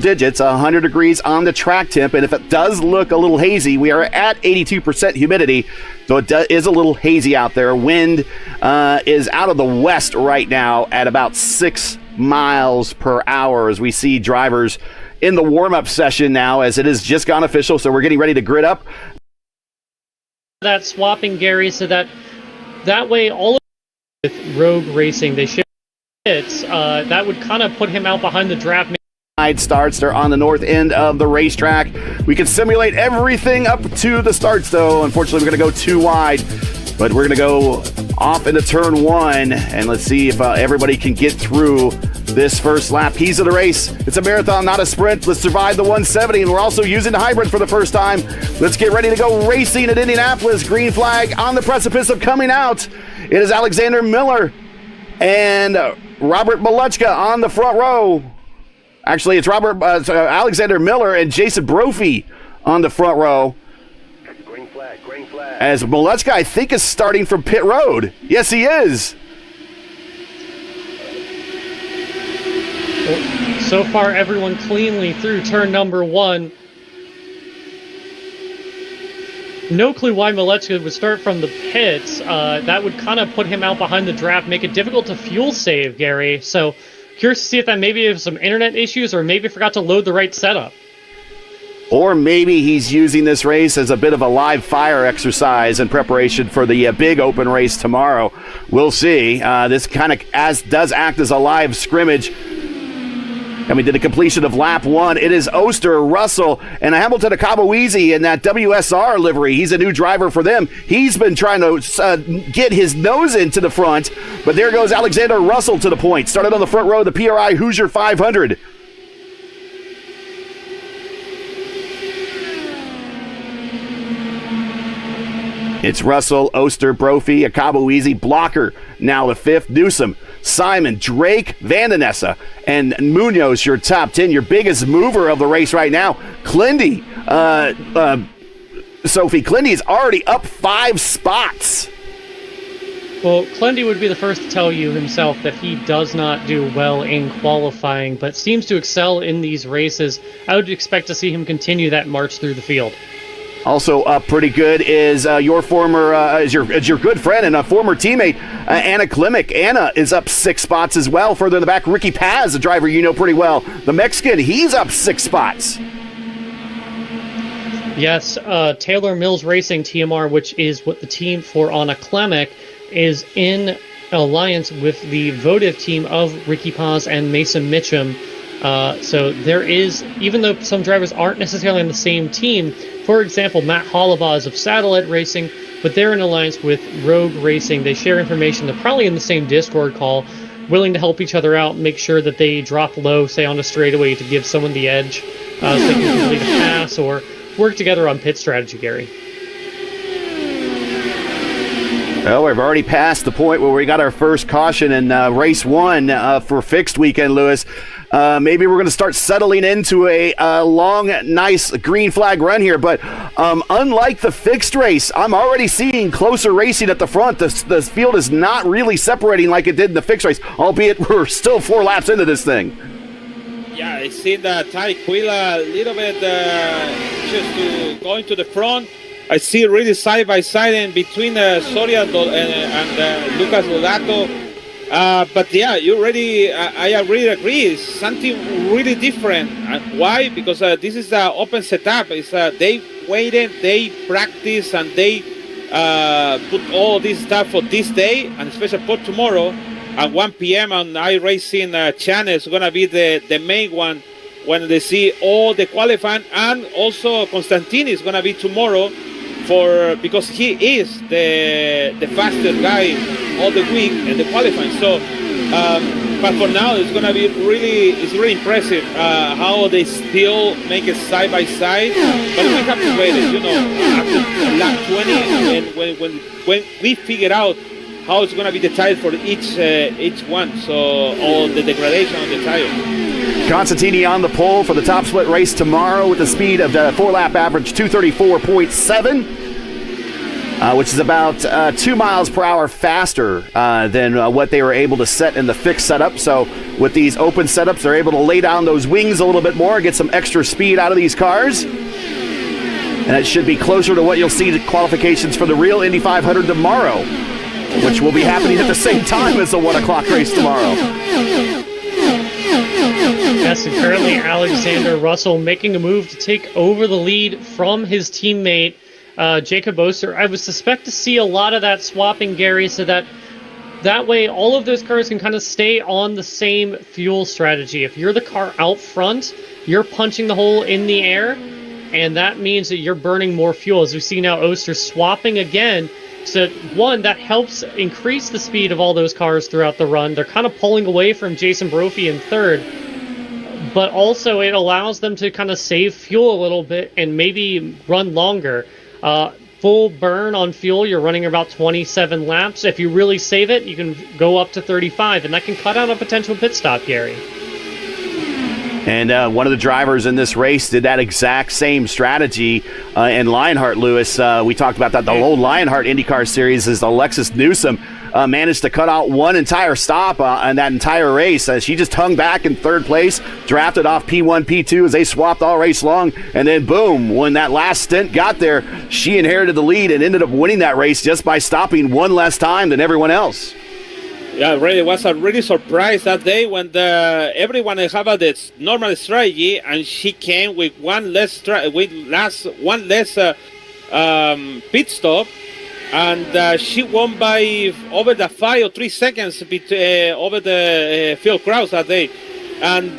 digits, 100 degrees on the track temp, and if it does look a little hazy, we are at 82% humidity, so it is a little hazy out there. Wind is out of the west right now at about 6 miles per hour as we see drivers in the warm-up session now, as it has just gone official, so we're getting ready to grid up. That swapping, Gary, so that way all of with Rogue Racing, they share hits, that would kind of put him out behind the draft. Starts. They're on the north end of the racetrack. We can simulate everything up to the starts, though. Unfortunately, we're going to go too wide, but we're going to go off into turn one, and let's see if everybody can get through this first lap. Keys of the race. It's a marathon, not a sprint. Let's survive the 170, and we're also using the hybrid for the first time. Let's get ready to go racing at Indianapolis. Green flag on the precipice of coming out. It is Alexander Miller and Robert Maluchka on the front row. Actually, it's Alexander Miller and Jason Brophy on the front row. Green flag, green flag. As Maluchka, I think, is starting from pit road. Yes, he is. So far, everyone cleanly through turn number one. No clue why Maluchka would start from the pits. That would kind of put him out behind the draft, make it difficult to fuel save, Gary. So curious to see if that maybe has some internet issues or maybe forgot to load the right setup. Or maybe he's using this race as a bit of a live fire exercise in preparation for the big open race tomorrow. We'll see. This kind of does act as a live scrimmage. And we did a completion of lap one. It is Oster, Russell, and Hamilton Akabuizi in that WSR livery. He's a new driver for them. He's been trying to get his nose into the front, but there goes Alexander Russell to the point. Started on the front row of the PRI Hoosier 500. It's Russell, Oster, Brophy, Akabuizi, Blocker, now the fifth, Newsom, Simon, Drake, Vandenessa, and Munoz, your top 10, your biggest mover of the race right now. Clindy, Sophie, Clindy is already up 5 spots. Well, Clindy would be the first to tell you himself that he does not do well in qualifying, but seems to excel in these races. I would expect to see him continue that march through the field. Also up pretty good is your good friend and a former teammate, Anna Klimek. Anna is up 6 spots as well. Further in the back, Ricky Paz, a driver you know pretty well. The Mexican, he's up 6 spots. Yes, Taylor Mills Racing, TMR, which is what the team for Anna Klimek, is in alliance with the votive team of Ricky Paz and Mason Mitchum. So there is, even though some drivers aren't necessarily on the same team, for example, Matt Hollabaugh is of Satellite Racing, but they're in alliance with Rogue Racing. They share information. They're probably in the same Discord call, willing to help each other out, make sure that they drop low, say on a straightaway to give someone the edge, so they can complete a pass or work together on pit strategy, Gary. Well, we've already passed the point where we got our first caution in race one for fixed weekend, Lewis. Maybe we're going to start settling into a long, nice green flag run here. But unlike the fixed race, I'm already seeing closer racing at the front. The field is not really separating like it did in the fixed race, albeit we're still 4 laps into this thing. Yeah, I see that Ty Quilla a little bit just going to the front. I see really side by side in between Soria and Lucas Lodato. But yeah, I really agree. It's something really different. Why? Because this is the open setup. It's they waited, they practice, and they put all this stuff for this day, and especially for tomorrow at 1 p.m. on iRacing channel. It's gonna be the main one when they see all the qualifying, and also Constantini is gonna be tomorrow because he is the fastest guy all the week in the qualifying. So, but for now, it's gonna be really impressive how they still make it side by side. But we have to wait it, after lap 20, when we figure out how it's gonna be the tire for each one. So all the degradation on the tire. Constantini on the pole for the top split race tomorrow with a speed of 4-lap average 234.7. which is about 2 miles per hour faster than what they were able to set in the fixed setup. So with these open setups, they're able to lay down those wings a little bit more, get some extra speed out of these cars. And it should be closer to what you'll see the qualifications for the real Indy 500 tomorrow, which will be happening at the same time as the 1 o'clock race tomorrow. Yes, and currently Alexander Russell making a move to take over the lead from his teammate Jacob Oster. I would suspect to see a lot of that swapping, Gary, so that way all of those cars can kind of stay on the same fuel strategy. If you're the car out front, you're punching the hole in the air, and that means that you're burning more fuel. As we see now, Oster swapping again. So, one, that helps increase the speed of all those cars throughout the run. They're kind of pulling away from Jason Brophy in third, but also it allows them to kind of save fuel a little bit and maybe run longer. Full burn on fuel, you're running about 27 laps. If you really save it, you can go up to 35, and that can cut out a potential pit stop, Gary. And one of the drivers in this race did that exact same strategy in Lionheart, Lewis. We talked about that. The whole Lionheart IndyCar series is Alexis Newsom managed to cut out one entire stop on that entire race. She just hung back in third place, drafted off P1, P2 as they swapped all race long. And then, boom, when that last stint got there, she inherited the lead and ended up winning that race just by stopping one less time than everyone else. Yeah, really was a really surprise that day when everyone have this normal strategy, and she came with one less pit stop, and she won by over the 5 or 3 seconds over the Phil Krause that day. And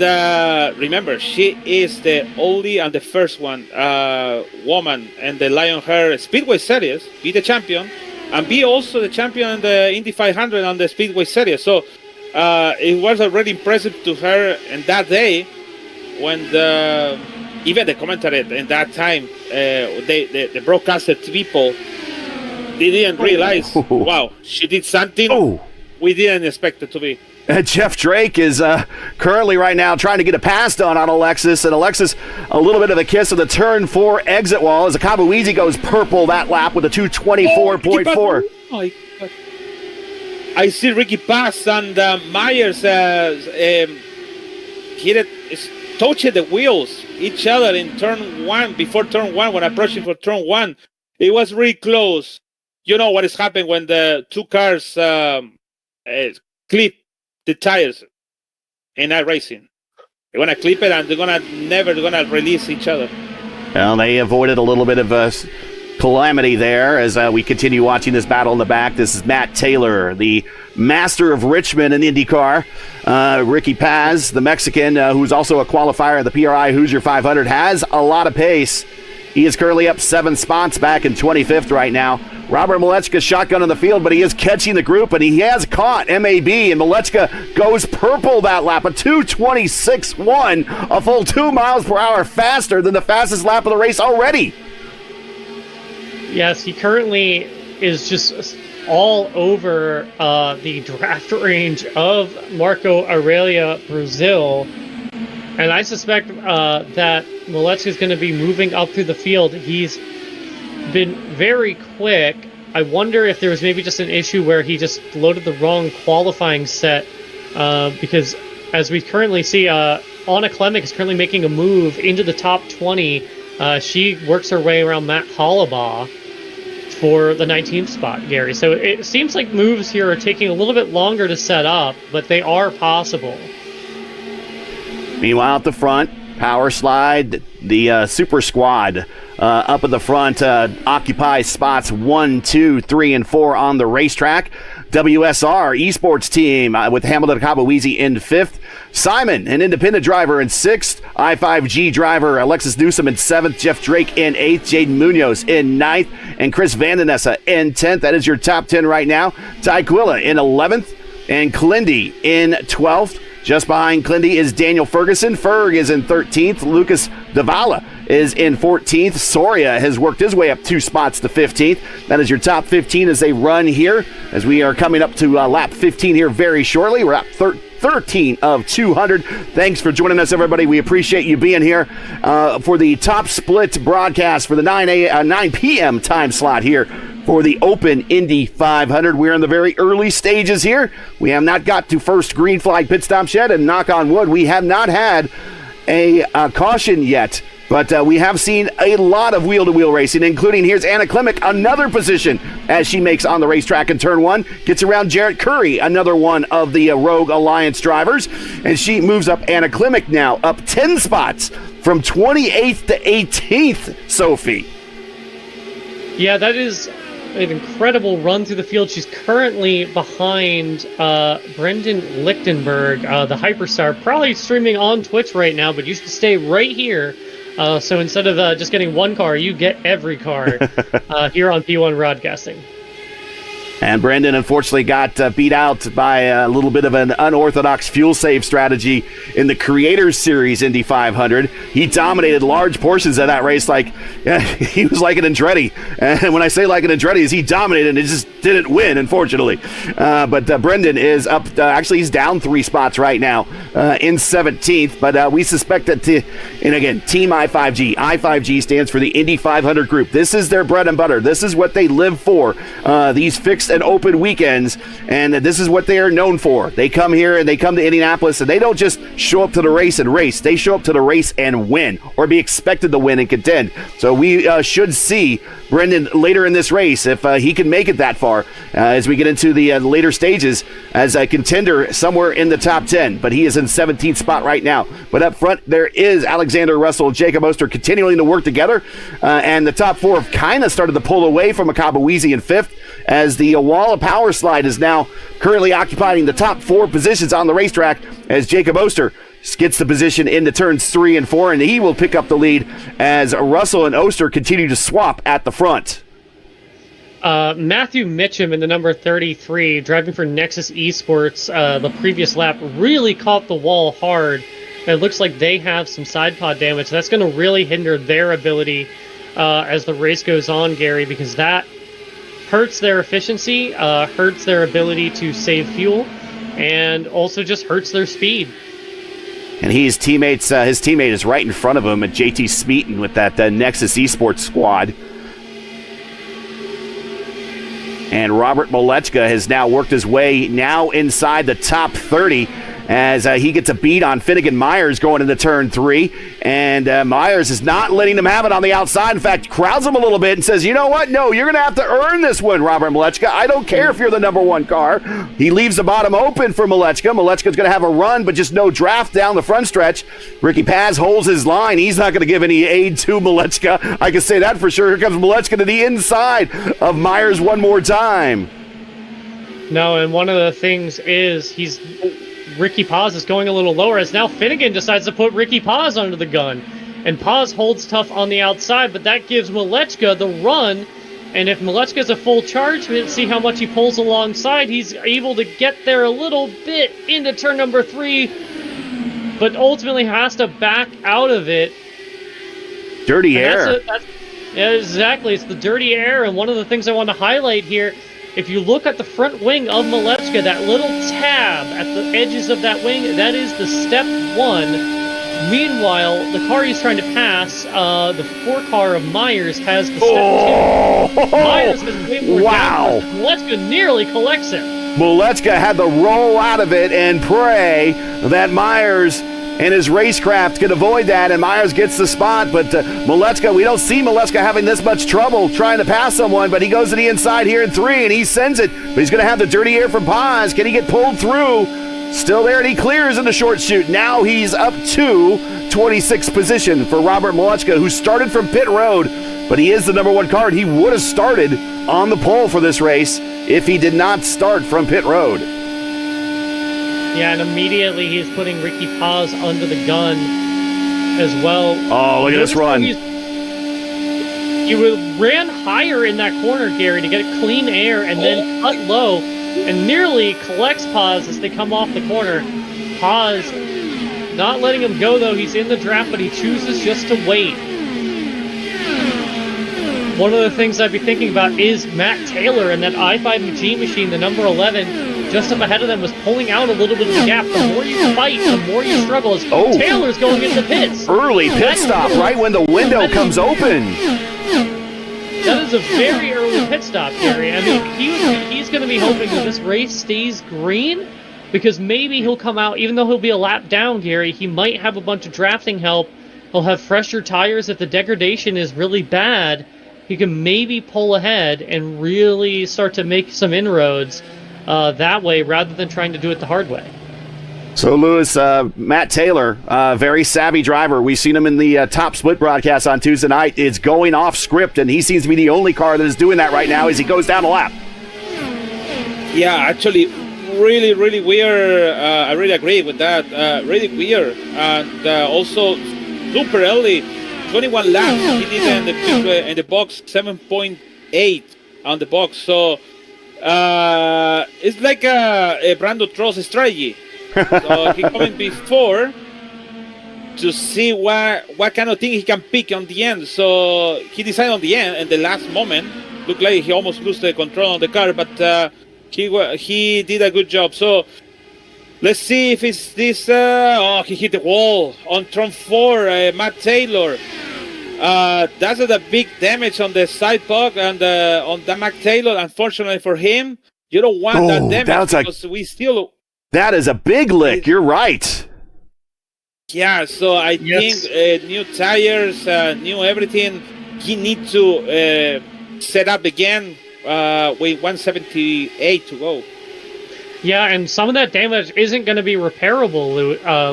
remember, she is the only and the first woman in the Lionheart Speedway Series, be the champion. And be also the champion in the Indy 500 on the Speedway Series. So it was already impressive to her in that day when even the commentary in that time, the broadcaster people, they didn't realize, wow, she did something we didn't expect it to be. Jeff Drake is currently right now trying to get a pass done on Alexis, and Alexis a little bit of a kiss of the turn 4 exit wall as Akabuizi goes purple that lap with a 224.4. I see Ricky Paz and Myers touching the wheels each other in turn 1, before turn 1, when approaching for turn 1. It was really close. You know what is happening when the two cars clip the tires in that racing. They're going to clip it, and they're never going to release each other. Well, they avoided a little bit of a calamity there as we continue watching this battle in the back. This is Matt Taylor, the master of Richmond in IndyCar. Ricky Paz, the Mexican, who's also a qualifier of the PRI Hoosier 500, has a lot of pace. He is currently up 7 spots back in 25th right now. Robert Malechka shotgun on the field, but he is catching the group, and he has caught MAB, and Malechka goes purple that lap, a 2:26.1, a full 2 miles per hour faster than the fastest lap of the race already. Yes, he currently is just all over the draft range of Marco Aurelia Brazil. And I suspect that Malechka is going to be moving up through the field. He's been very quick. I wonder if there was maybe just an issue where he just loaded the wrong qualifying set, because as we currently see, Anna Klemek is currently making a move into the top 20. She works her way around Matt Hollabaugh for the 19th spot, Gary. So it seems like moves here are taking a little bit longer to set up, but they are possible. Meanwhile, at the front, Power Slide, the Super Squad up at the front occupies spots 1, 2, 3, and 4 on the racetrack. WSR esports team with Hamilton Akabuizi in 5th. Simon, an independent driver, in 6th. I5G driver Alexis Newsom in 7th. Jeff Drake in 8th. Jaden Munoz in 9th. And Chris Vandenessa in 10th. That is your top 10 right now. Ty Quilla in 11th. And Clindy in 12th. Just behind Clindy is Daniel Ferguson. Ferg is in 13th. Lucas Davala is in 14th. Soria has worked his way up 2 spots to 15th. That is your top 15 as they run here, as we are coming up to lap 15 here very shortly. We're at 13 of 200. Thanks for joining us, everybody. We appreciate you being here for the Top Split broadcast for the 9 p.m. time slot here for the Open Indy 500. We're in the very early stages here. We have not got to first green flag pit stops yet, and knock on wood, we have not had a caution yet. But we have seen a lot of wheel-to-wheel racing, including here's Anna Klimek, another position as she makes on the racetrack in turn one. Gets around Jarrett Curry, another one of the Rogue Alliance drivers. And she moves up Anna Klimek now, up 10 spots from 28th to 18th, Sophie. Yeah, that is an incredible run through the field. She's currently behind Brendan Lichtenberg, the Hyperstar, probably streaming on Twitch right now, but you should stay right here. So instead of just getting one car, you get every car here on P1 Broadcasting. And Brendan unfortunately got beat out by a little bit of an unorthodox fuel save strategy in the Creators Series Indy 500. He dominated large portions of that race he was like an Andretti. And when I say like an Andretti, is he dominated and it just didn't win, unfortunately. But Brendan is up, actually he's down 3 spots right now in 17th. But we suspect that, and again, Team I5G. I5G stands for the Indy 500 group. This is their bread and butter. This is what they live for. These fixed and open weekends, and this is what they are known for. They come here and they come to Indianapolis, and they don't just show up to the race and race. They show up to the race and win, or be expected to win and contend. So we should see Brendan later in this race, if he can make it that far, as we get into the later stages, as a contender somewhere in the top 10. But he is in 17th spot right now. But up front, there is Alexander Russell and Jacob Oster continuing to work together, and the top 4 have kind of started to pull away from Akabawizi in 5th, as the wall of power slide is now currently occupying the top 4 positions on the racetrack, as Jacob Oster gets the position into turns 3 and 4, and he will pick up the lead as Russell and Oster continue to swap at the front. Matthew Mitchum in the number 33, driving for Nexus Esports, the previous lap, really caught the wall hard. It looks like they have some side pod damage. That's going to really hinder their ability as the race goes on, Gary, because that hurts their efficiency, hurts their ability to save fuel, and also just hurts their speed. And his teammate is right in front of him at JT Smeaton with that Nexus Esports squad. And Robert Molechka has now worked his way now inside the top 30 as he gets a beat on Finnegan Myers going into turn 3. And Myers is not letting him have it on the outside. In fact, crowds him a little bit and says, you know what? No, you're going to have to earn this one, Robert Molechka. I don't care if you're the number 1 car. He leaves the bottom open for Molechka. Molechka's going to have a run, but just no draft down the front stretch. Ricky Paz holds his line. He's not going to give any aid to Molechka. I can say that for sure. Here comes Molechka to the inside of Myers one more time. No, and one of the things is Ricky Paz is going a little lower, as now Finnegan decides to put Ricky Paz under the gun. And Paz holds tough on the outside, but that gives Molechka the run. And if Molechka's a full charge, let's see how much he pulls alongside. He's able to get there a little bit into turn number 3, but ultimately has to back out of it. Dirty air. Yeah, exactly. It's the dirty air. And one of the things I want to highlight here, if you look at the front wing of Molechka, that little tab at the edges of that wing, that is the step 1. Meanwhile, the car he's trying to pass, the 4 car of Myers, has the step 2. Myers has way more down, Molechka nearly collects him. Molechka had to roll out of it and pray that Myers and his racecraft can avoid that, and Myers gets the spot. But Molechka, we don't see Molechka having this much trouble trying to pass someone, but he goes to the inside here in 3, and he sends it. But he's going to have the dirty air from Paz. Can he get pulled through? Still there, and he clears in the short chute. Now he's up to 26th position for Robert Molechka, who started from pit road, but he is the number 1 car, and he would have started on the pole for this race if he did not start from pit road. Yeah, and immediately he's putting Ricky Paz under the gun as well. Oh, look at this run. He ran higher in that corner, Gary, to get clean air and then cut low and nearly collects Paz as they come off the corner. Paz not letting him go, though. He's in the draft, but he chooses just to wait. One of the things I'd be thinking about is Matt Taylor and that i5G machine, the number 11, just up ahead of them, was pulling out a little bit of the gap. The more you fight, the more you struggle. As Taylor's going into pits. Early pit stop right when the window comes open. That is a very early during the pit stop, Gary. I mean, he's going to be hoping that this race stays green, because maybe he'll come out, even though he'll be a lap down, Gary, he might have a bunch of drafting help. He'll have fresher tires. If the degradation is really bad, he can maybe pull ahead and really start to make some inroads that way, rather than trying to do it the hard way. So, Lewis, Matt Taylor, very savvy driver. We've seen him in the top split broadcast on Tuesday night. It's going off script, and he seems to be the only car that is doing that right now as he goes down a lap. Yeah, actually, really, really weird. I really agree with that. Really weird. And also, super early, 21 laps. He did in the box, 7.8 on the box. So, it's like a Brando Troll's strategy. So he coming before to see what kind of thing he can pick on the end. So he decided on the end, in the last moment. Looked like he almost lost the control on the car, but he did a good job. So let's see if it's this. He hit the wall on turn 4. Matt Taylor. That's a big damage on the side pod and on the Matt Taylor. Unfortunately for him, you don't want that damage because we still. That is a big lick. You're right. Yeah, so I think new tires, new everything. He needs to set up again with 178 to go. Yeah, and some of that damage isn't going to be repairable,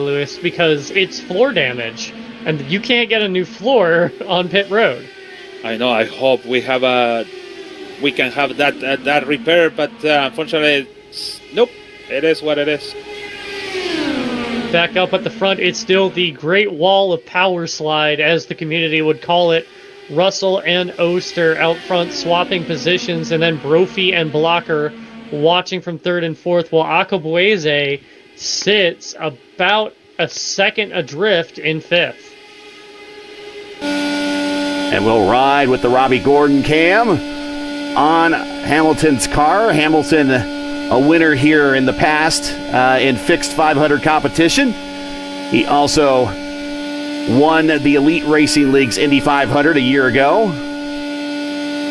Lewis, because it's floor damage, and you can't get a new floor on pit road. I know. I hope we can have that repair, but unfortunately, nope. It is what it is. Back up at the front, it's still the Great Wall of Power Slide, as the community would call it. Russell and Oster out front swapping positions, and then Brophy and Blocker watching from 3rd and 4th, while Akabueze sits about a second adrift in 5th. And we'll ride with the Robbie Gordon cam on Hamilton's car. Hamilton, a winner here in the past in fixed 500 competition. He also won the Elite Racing League's Indy 500 a year ago.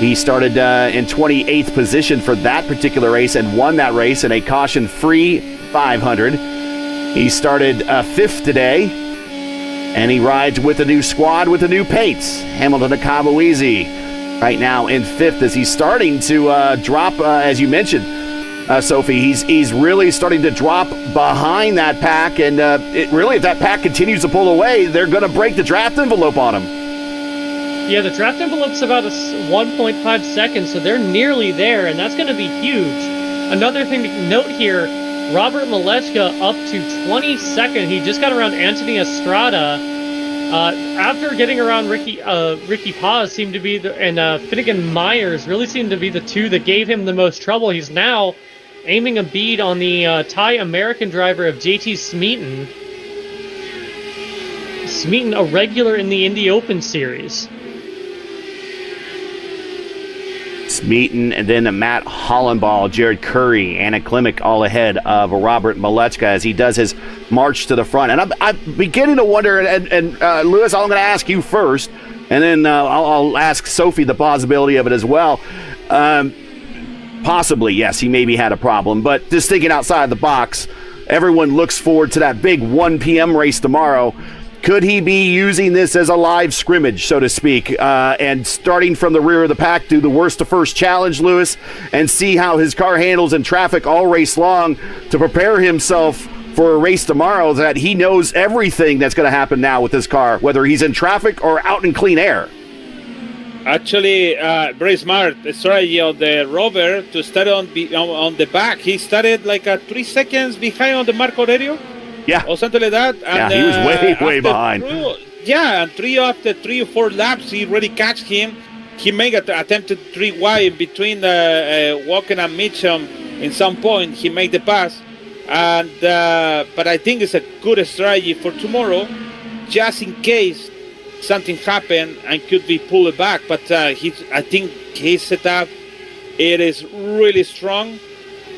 He started in 28th position for that particular race and won that race in a caution-free 500. He started 5th today, and he rides with a new squad with the new paints. Hamilton Akabueze right now in 5th as he's starting to drop, as you mentioned, Sophie, he's really starting to drop behind that pack, and if that pack continues to pull away, they're going to break the draft envelope on him. Yeah, the draft envelope's about 1.5 seconds, so they're nearly there, and that's going to be huge. Another thing to note here, Robert Malechka up to 22nd. He just got around Anthony Estrada. After getting around Ricky Paz seemed to be and Finnegan Myers really seemed to be the two that gave him the most trouble. He's now aiming a bead on the Thai American driver of JT Smeaton. Smeaton, a regular in the Indy Open Series. Smeaton, and then Matt Hollenball, Jared Curry, Anna Klimek all ahead of Robert Malechka as he does his march to the front. And I'm beginning to wonder, and Lewis, I'm going to ask you first, and then I'll ask Sophie the possibility of it as well. Possibly, yes, he maybe had a problem, but just thinking outside the box, everyone looks forward to that big 1 p.m. race tomorrow. Could he be using this as a live scrimmage, so to speak, and starting from the rear of the pack, do the worst to first challenge, Lewis, and see how his car handles in traffic all race long to prepare himself for a race tomorrow that he knows everything that's going to happen now with this car, whether he's in traffic or out in clean air? Actually, very smart strategy of the Rover to start on the back. He started like 3 seconds behind on the Marco Aurelio. Yeah. Or something like that. And, he was way behind. And after 3 or 4 laps, he really catch him. He made an attempted 3 wide between Walker and Mitchum. In some point, he made the pass. And but I think it's a good strategy for tomorrow, just in case something happened and could be pulled back. But I think his setup, it is really strong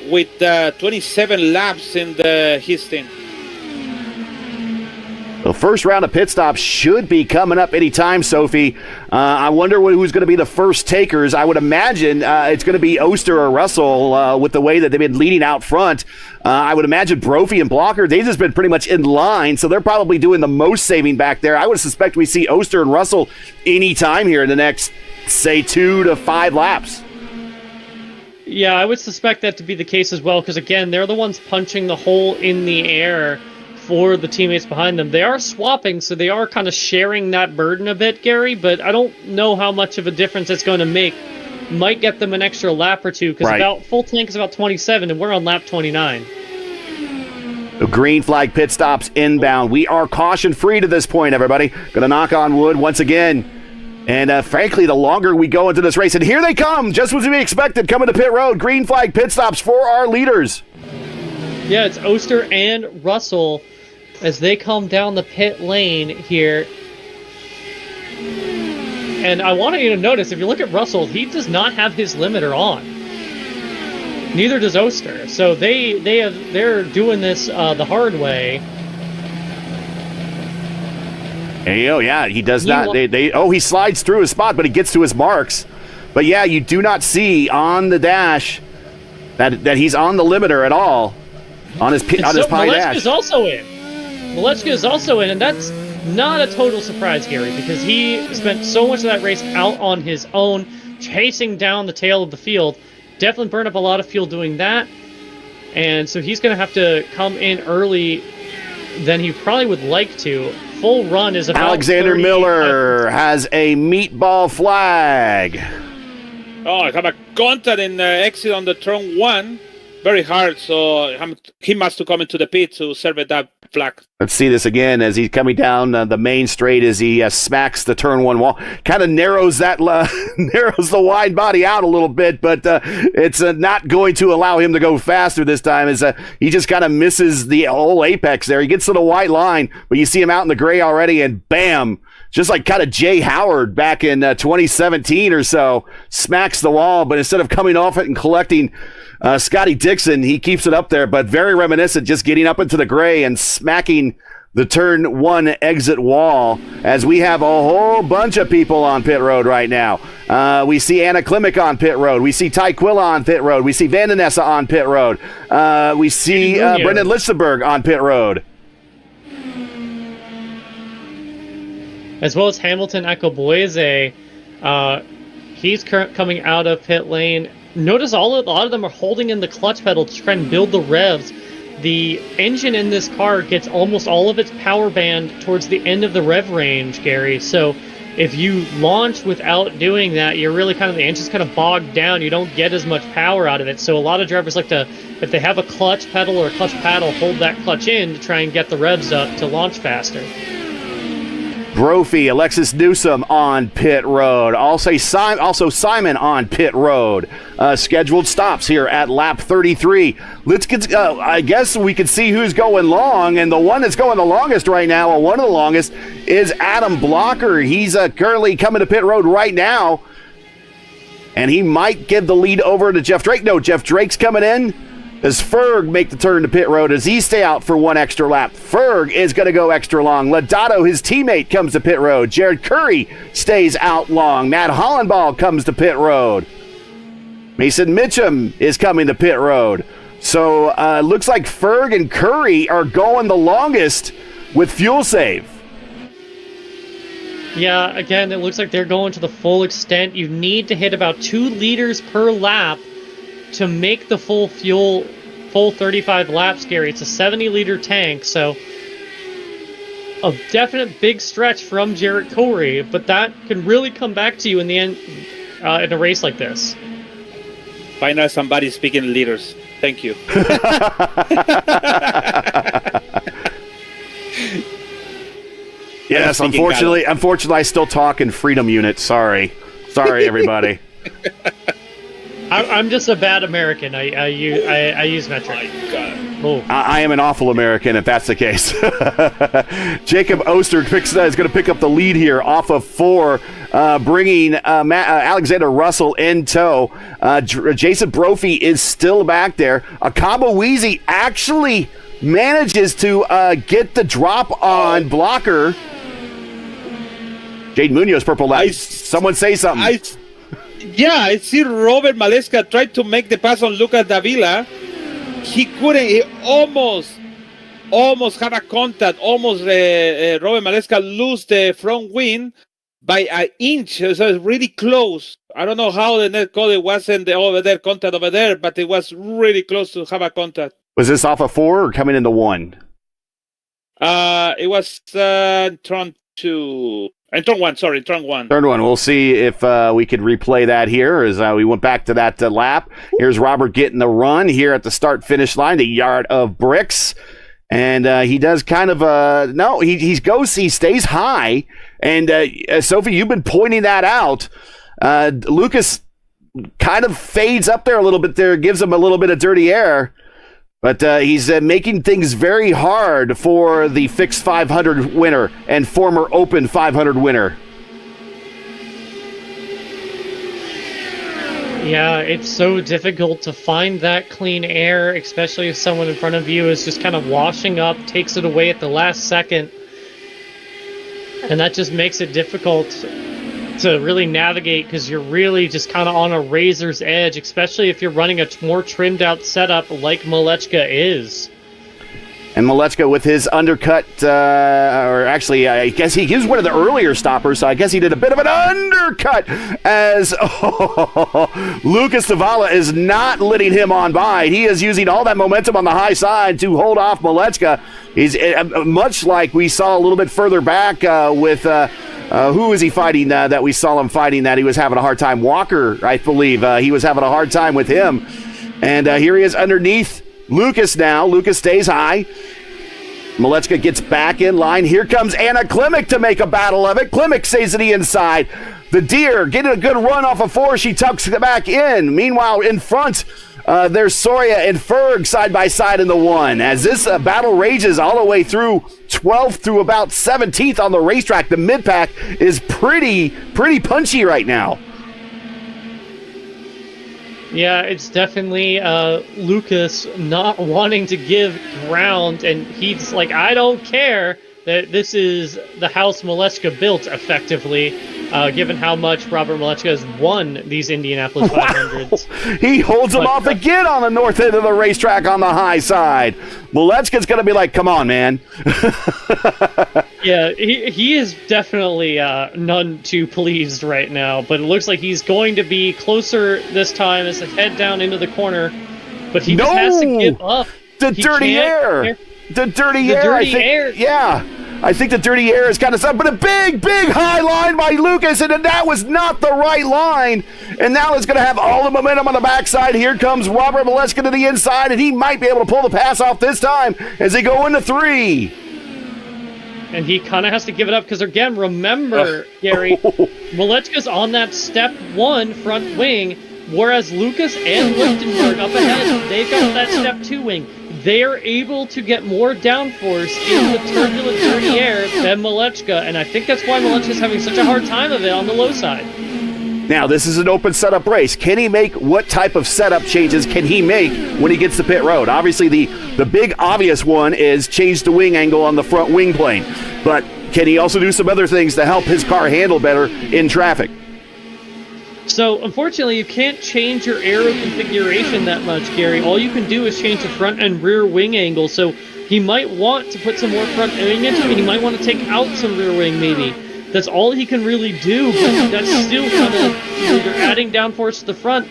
with 27 laps in his thing. The first round of pit stops should be coming up anytime, Sophie. I wonder who's going to be the first takers. I would imagine it's going to be Oster or Russell with the way that they've been leading out front. I would imagine Brophy and Blocker, they've just been pretty much in line, so they're probably doing the most saving back there. I would suspect we see Oster and Russell anytime here in the next, say, 2 to 5 laps. Yeah, I would suspect that to be the case as well, because again, they're the ones punching the hole in the air for the teammates behind them. They are swapping, so they are kind of sharing that burden a bit, Gary, but I don't know how much of a difference it's going to make. Might get them an extra lap or two, because about full tank is about 27, and we're on lap 29. The green flag pit stops inbound. We are caution-free to this point, everybody. Going to knock on wood once again. And frankly, the longer we go into this race, and here they come, just as we expected, coming to pit road. Green flag pit stops for our leaders. Yeah, it's Oster and Russell as they come down the pit lane here. And I want you to notice, if you look at Russell, he does not have his limiter on. Neither does Oster. So they're doing this the hard way. He does not. He slides through his spot, but he gets to his marks. But yeah, you do not see on the dash that he's on the limiter at all on his pie dash. Malechka is also in, and that's not a total surprise, Gary, because he spent so much of that race out on his own, chasing down the tail of the field. Definitely burned up a lot of fuel doing that, and so he's going to have to come in early than he probably would like to. Full run is about Alexander Miller has a meatball flag. Oh, I have a contact in exit on the turn 1. Very hard, so he must come into the pit to serve that flag. Let's see this again as he's coming down the main straight as he smacks the turn 1 wall. Kind of narrows narrows the wide body out a little bit, but it's not going to allow him to go faster this time as he just kind of misses the whole apex there. He gets to the white line, but you see him out in the gray already, and bam! Just like kind of Jay Howard back in 2017 or so, smacks the wall, but instead of coming off it and collecting Scotty Dixon, he keeps it up there, but very reminiscent, just getting up into the gray and smacking the turn 1 exit wall as we have a whole bunch of people on pit road right now. We see Anna Klimek on pit road. We see Ty Quilla on pit road. We see Vandenessa on pit road. We see Brendan Lichtenberg on pit road. As well as Hamilton Ecoboise. He's coming out of pit lane. Notice a lot of them are holding in the clutch pedal to try and build the revs. The engine in this car gets almost all of its power band towards the end of the rev range, Gary. So if you launch without doing that, you're really the engine's kind of bogged down. You don't get as much power out of it. So a lot of drivers like to, if they have a clutch pedal or a clutch paddle, hold that clutch in to try and get the revs up to launch faster. Brophy, Alexis Newsom on pit road. Also Simon on pit road. Scheduled stops here at lap 33. Let's get. I guess we can see who's going long, and the one that's going the longest right now, or one of the longest, is Adam Blocker. He's currently coming to pit road right now, and he might give the lead over to Jeff Drake. No, Jeff Drake's coming in. Does Ferg make the turn to pit road? Does he stay out for one extra lap? Ferg is going to go extra long. Lodato, his teammate, comes to pit road. Jared Curry stays out long. Matt Hollenball comes to pit road. Mason Mitchum is coming to pit road. So looks like Ferg and Curry are going the longest with fuel save. Yeah, again, it looks like they're going to the full extent. You need to hit about 2 liters per lap to make the full 35 laps, Gary. It's a 70-liter tank, so a definite big stretch from Jarrett Corey, but that can really come back to you in the end in a race like this. Finally, somebody speaking liters. Thank you. Yes, unfortunately, I still talk in freedom units. Sorry, everybody. I'm just a bad American. I use metric. Oh my God. Oh. I am an awful American if that's the case. Jacob Oster is going to pick up the lead here off of 4, bringing Alexander Russell in tow. Jason Brophy is still back there. Akabowizi actually manages to get the drop on blocker. Jade Munoz, purple left. Someone say something. I see Robert Maleska tried to make the pass on Lucas Davila. He couldn't. He almost had a contact. Almost Robert Maleska lose the front wing by an inch. So it's really close. I don't know how the net call it wasn't over there, contact over there, but it was really close to have a contact. Was this off of 4 or coming into 1? It was turn 2. And turn 1, sorry, turn 1. Turn 1. We'll see if we could replay that here as we went back to that lap. Here's Robert getting the run here at the start-finish line, the yard of bricks. And he does kind of, he stays high. And Sophie, you've been pointing that out. Lucas kind of fades up there a little bit there, gives him a little bit of dirty air. But he's making things very hard for the fixed 500 winner and former Open 500 winner. Yeah, it's so difficult to find that clean air, especially if someone in front of you is just kind of washing up, takes it away at the last second. And that just makes it difficult to really navigate because you're really just kind of on a razor's edge, especially if you're running a more trimmed out setup like Malechka is. And Malechka with his undercut, or actually, I guess he was one of the earlier stoppers, so I guess he did a bit of an undercut as Lucas Zavala is not letting him on by. He is using all that momentum on the high side to hold off Malechka. He's much like we saw a little bit further back with who was he fighting that we saw him fighting that he was having a hard time? Walker, I believe. He was having a hard time with him. And here he is underneath Lucas now. Lucas stays high. Malechka gets back in line. Here comes Anna Klimek to make a battle of it. Klimek stays to the inside. The Deer getting a good run off of 4. She tucks it back in. Meanwhile, in front, there's Soria and Ferg side by side in the 1. As this battle rages all the way through 12th through about 17th on the racetrack, the mid-pack is pretty punchy right now. Yeah, it's definitely Lucas not wanting to give ground, and he's like, I don't care that this is the house Malechka built, effectively, given how much Robert Malechka has won these Indianapolis 500s. He holds him off again on the north end of the racetrack on the high side. Malechka's going to be like, come on, man. Yeah, he is definitely none too pleased right now, but it looks like he's going to be closer this time as they head down into the corner, but he just has to give up. The dirty air. The dirty air. Yeah. I think the dirty air is kind of something, but a big high line by Lucas, and that was not the right line. And now it's going to have all the momentum on the backside. Here comes Robert Malechka to the inside, and he might be able to pull the pass off this time as they go into 3. And he kind of has to give it up because, again, remember, Gary, Malechka's on that step 1 front wing, whereas Lucas and Lichtenberg up ahead, they've got that step 2 wing. They are able to get more downforce in the turbulent, dirty air than Malechka, and I think that's why Malechka's having such a hard time of it on the low side. Now, this is an open setup race. Can he make what type of setup changes can he make when he gets to pit road? Obviously, the big obvious one is change the wing angle on the front wing plane. But can he also do some other things to help his car handle better in traffic? So, unfortunately, you can't change your aero configuration that much, Gary. All you can do is change the front and rear wing angle. So, he might want to put some more front wing into it. He might want to take out some rear wing, maybe. That's all he can really do, but that's still kind of either adding downforce to the front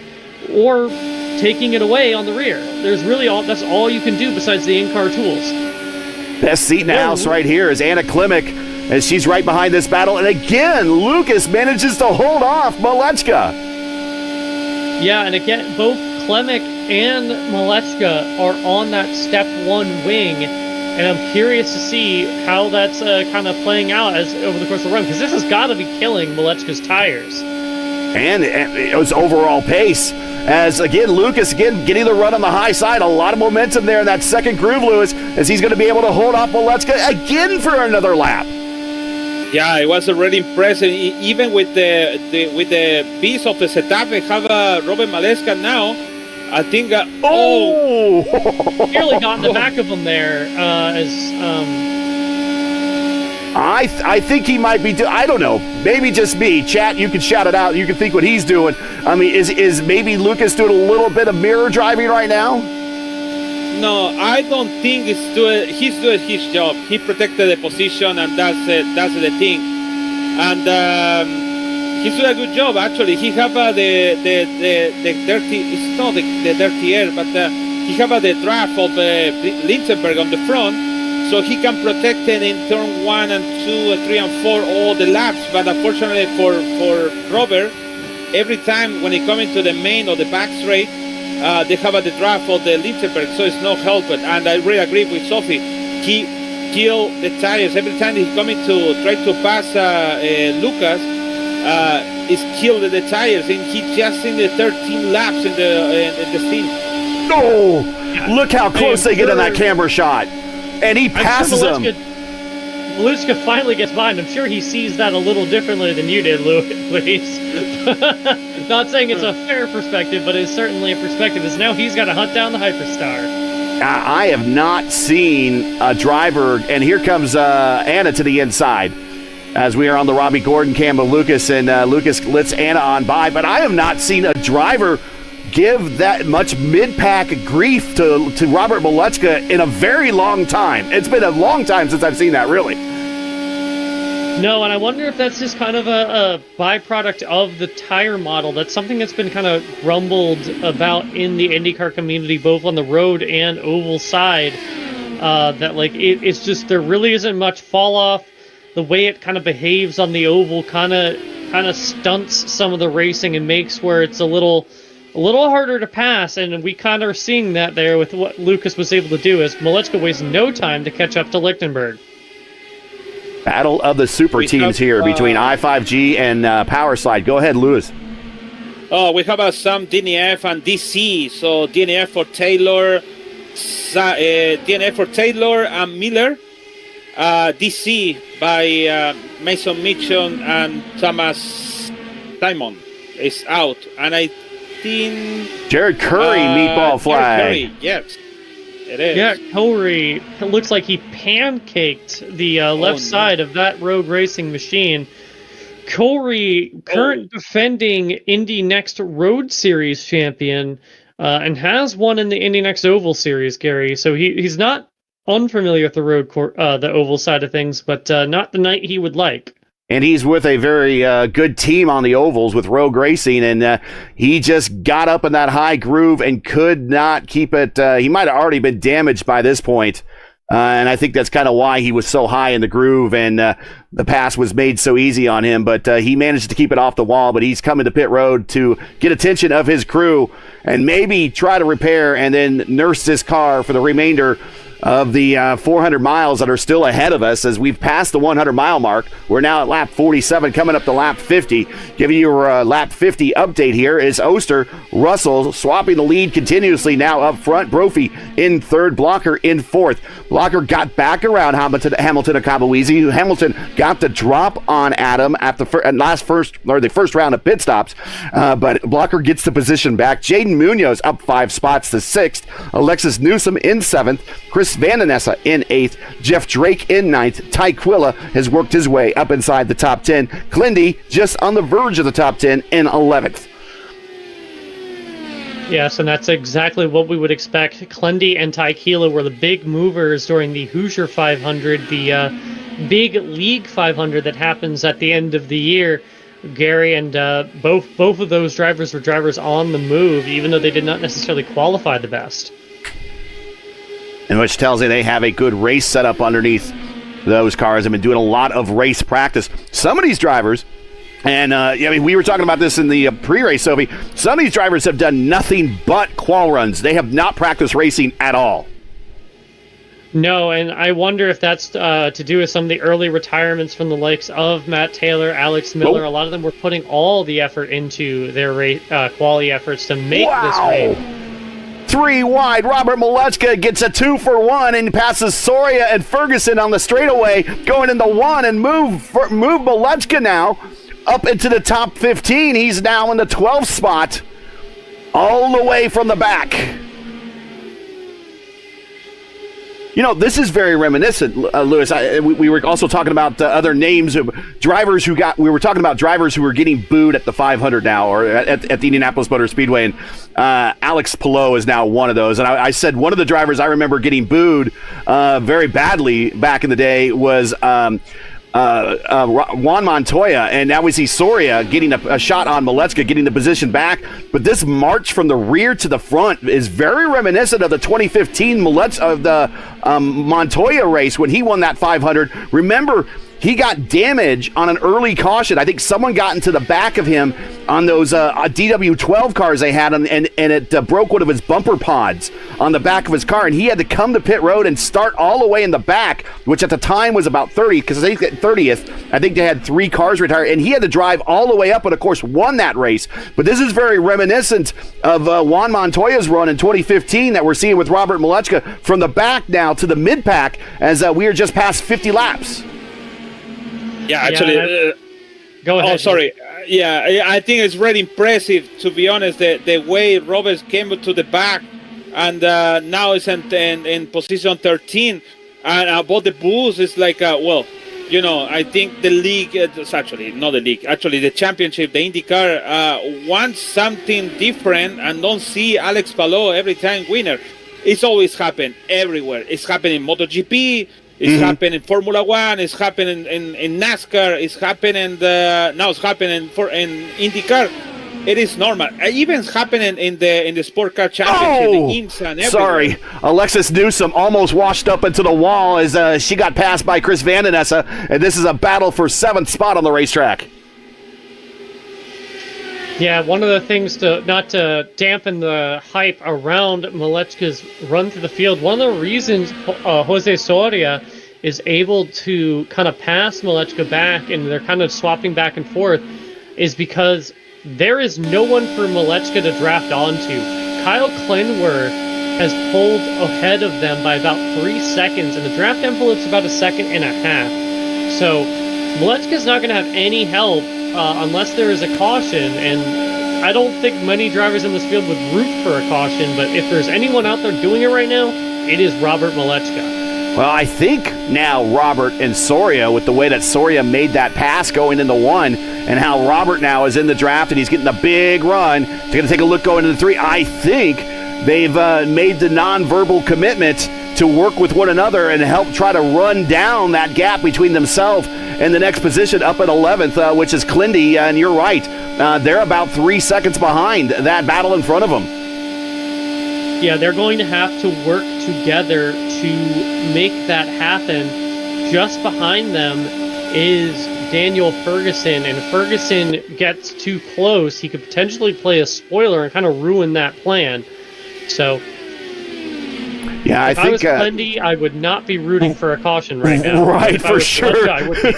or taking it away on the rear. That's all you can do besides the in-car tools. Best seat in the house right here is Anna Klimek, as she's right behind this battle. And again, Lucas manages to hold off Malechka. Yeah, and again, both Klimek and Malechka are on that step 1 wing. And I'm curious to see how that's kind of playing out as over the course of the run, because this has got to be killing Malechka's tires. And it was overall pace. As, again, Lucas, getting the run on the high side. A lot of momentum there in that second groove, Lewis, as he's going to be able to hold off Malechka again for another lap. Yeah, it was already impressive. Even with the piece of the setup we have Robert Malechka now, I think. Nearly got in the back of him there. I think he might be. I don't know. Maybe just me. Chat, you can shout it out. You can think what he's doing. I mean, is maybe Lucas doing a little bit of mirror driving right now? No, I don't think he's doing his job. He protected the position, and that's the thing. And he's doing a good job, actually. He have the dirty. It's not the dirty air, but he have the draft of Lindenberg on the front, so he can protect it in turn 1 and 2 and 3 and 4 all the laps. But unfortunately for Robert, every time when he come into the main or the back straight, they have the draft of the Lindenberg, so it's no help. And I really agree with Sophie. He kill the tires every time he's coming to try to pass Lucas. Is killed the tires, and he just in the 13 laps in the scene. No! Look how close they get in that camera shot. And he passes him. Maluska finally gets by, and I'm sure he sees that a little differently than you did, Luis. Not saying it's a fair perspective, but it's certainly a perspective, as now he's got to hunt down the Hyperstar. I have not seen a driver, and here comes Anna to the inside. As we are on the Robbie Gordon cam of Lucas, and Lucas lets Anna on by, but I have not seen a driver give that much mid-pack grief to Robert Malechka in a very long time. It's been a long time since I've seen that, really. No, and I wonder if that's just kind of a byproduct of the tire model. That's something that's been kind of grumbled about in the IndyCar community, both on the road and oval side, that like it's just there really isn't much fall off. The way it kind of behaves on the oval kind of stunts some of the racing and makes where it's a little harder to pass, and we kind of are seeing that there with what Lucas was able to do, as Malechka wastes no time to catch up to Lichtenberg. Battle of the super teams here between I5G and Powerslide. Go ahead, Lewis. Oh, we have some DNF and DC. So DNF for Taylor, and Miller. DC by Mason Mitchell and Thomas Simon is out, and I think Jared Curry meatball flag. Jared Curry, yes, it is. Yeah, Curry. It looks like he pancaked the left side of that road racing machine. Curry, current defending Indy Next Road Series champion, and has won in the Indy Next Oval Series, Gary. So he's not unfamiliar with the the oval side of things, but not the night he would like. And he's with a very good team on the ovals with Rogue Racing, and he just got up in that high groove and could not keep it. He might have already been damaged by this point, and I think that's kind of why he was so high in the groove, and the pass was made so easy on him, but he managed to keep it off the wall. But he's coming to pit road to get attention of his crew and maybe try to repair and then nurse this car for the remainder of the 400 miles that are still ahead of us, as we've passed the 100-mile mark. We're now at lap 47, coming up to lap 50. Giving you your lap 50 update here is Oster, Russell swapping the lead continuously now up front. Brophy in third, Blocker in fourth. Blocker got back around Hamilton and Kabawizi. Hamilton got the drop on Adam at the first round of pit stops, but Blocker gets the position back. Jaden Munoz up 5 spots to 6th. Alexis Newsom in 7th. Chris Vandenessa in 8th. Jeff Drake in 9th. Ty Quilla has worked his way up inside the top 10. Clindy just on the verge of the top 10 in 11th. Yes, and that's exactly what we would expect. Clendy and Ty Quilla were the big movers during the Hoosier 500, the big League 500 that happens at the end of the year. Gary, and both of those drivers were drivers on the move, even though they did not necessarily qualify the best. And which tells you they have a good race setup underneath those cars. Have been doing a lot of race practice. Some of these drivers, and we were talking about this in the pre-race, Sophie, some of these drivers have done nothing but qual runs. They have not practiced racing at all. No, and I wonder if that's to do with some of the early retirements from the likes of Matt Taylor, Alex Miller. A lot of them were putting all the effort into their quality efforts to make this race. 3 wide, Robert Malechka gets a 2-for-1 and passes Soria and Ferguson on the straightaway, going into 1 and move Malechka now up into the top 15. He's now in the 12th spot. all the way from the back. You know, this is very reminiscent, Lewis. We were also talking about other names of drivers who got. We were talking about drivers who were getting booed at the 500 now, or at the Indianapolis Motor Speedway, and Alex Palou is now one of those. And I said one of the drivers I remember getting booed very badly back in the day was Juan Montoya, and now we see Soria getting a shot on Malechka, getting the position back. But this march from the rear to the front is very reminiscent of the 2015 Montoya race when he won that 500. Remember, he got damage on an early caution. I think someone got into the back of him on those DW12 cars they had, and it broke one of his bumper pods on the back of his car, and he had to come to pit road and start all the way in the back, which at the time was about 30, because I think at 30th, I think they had 3 cars retired, and he had to drive all the way up and, of course, won that race. But this is very reminiscent of Juan Montoya's run in 2015 that we're seeing with Robert Malechka from the back now to the mid-pack as we are just past 50 laps. Yeah, actually. Go ahead. Oh, sorry. Yeah, I think it's really impressive, to be honest, the way Roberts came to the back and now is in position 13. And about the boost, it's like, I think the league, it's actually not the league, actually the championship, the IndyCar wants something different and don't see Alex Palou every time winner. It's always happened everywhere. It's happened in MotoGP. It's happening in Formula One. It's happening in NASCAR. It's happening now. It's happening in IndyCar. It is normal. Even it's happening in the Sport Car Championship, the IMSA and everywhere. Sorry, Alexis Newsom almost washed up into the wall as she got passed by Chris Van Den Esse, and this is a battle for 7th spot on the racetrack. Yeah, one of the things not to dampen the hype around Malechka's run through the field, one of the reasons Jose Soria is able to kind of pass Malechka back and they're kind of swapping back and forth is because there is no one for Malechka to draft onto. Kyle Klenwer has pulled ahead of them by about 3 seconds, and the draft envelope's about 1.5 seconds. So Malechka's not going to have any help unless there is a caution, and I don't think many drivers in this field would root for a caution, but if there's anyone out there doing it right now, it is Robert Malechka. Well, I think now Robert and Soria, with the way that Soria made that pass going into 1, and how Robert now is in the draft and he's getting a big run, they're going to take a look going into 3. I think they've made the nonverbal commitment to work with one another and help try to run down that gap between themselves and the next position up at 11th, which is Clindy. And you're right, they're about 3 seconds behind that battle in front of them. Yeah, they're going to have to work together to make that happen. Just behind them is Daniel Ferguson, and if Ferguson gets too close, he could potentially play a spoiler and kind of ruin that plan. So, yeah, if I was Clindy, I would not be rooting for a caution right now. Right, for sure. I would be.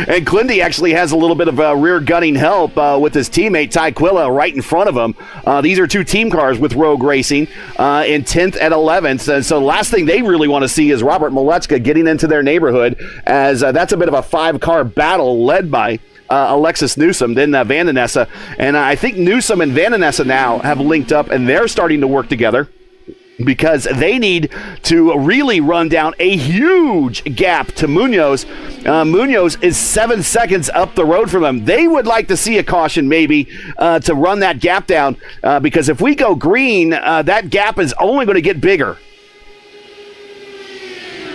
And Clindy actually has a little bit of rear gunning help with his teammate Ty Quilla right in front of him. These are 2 team cars with Rogue Racing in 10th and 11th. And so the last thing they really want to see is Robert Malechka getting into their neighborhood, as that's a bit of a 5-car battle led by Alexis Newsom, then Van Den Esse. And I think Newsom and Van Den Esse now have linked up, and they're starting to work together, because they need to really run down a huge gap to Munoz. Munoz is 7 seconds up the road from them. They would like to see a caution maybe to run that gap down, because if we go green, that gap is only going to get bigger.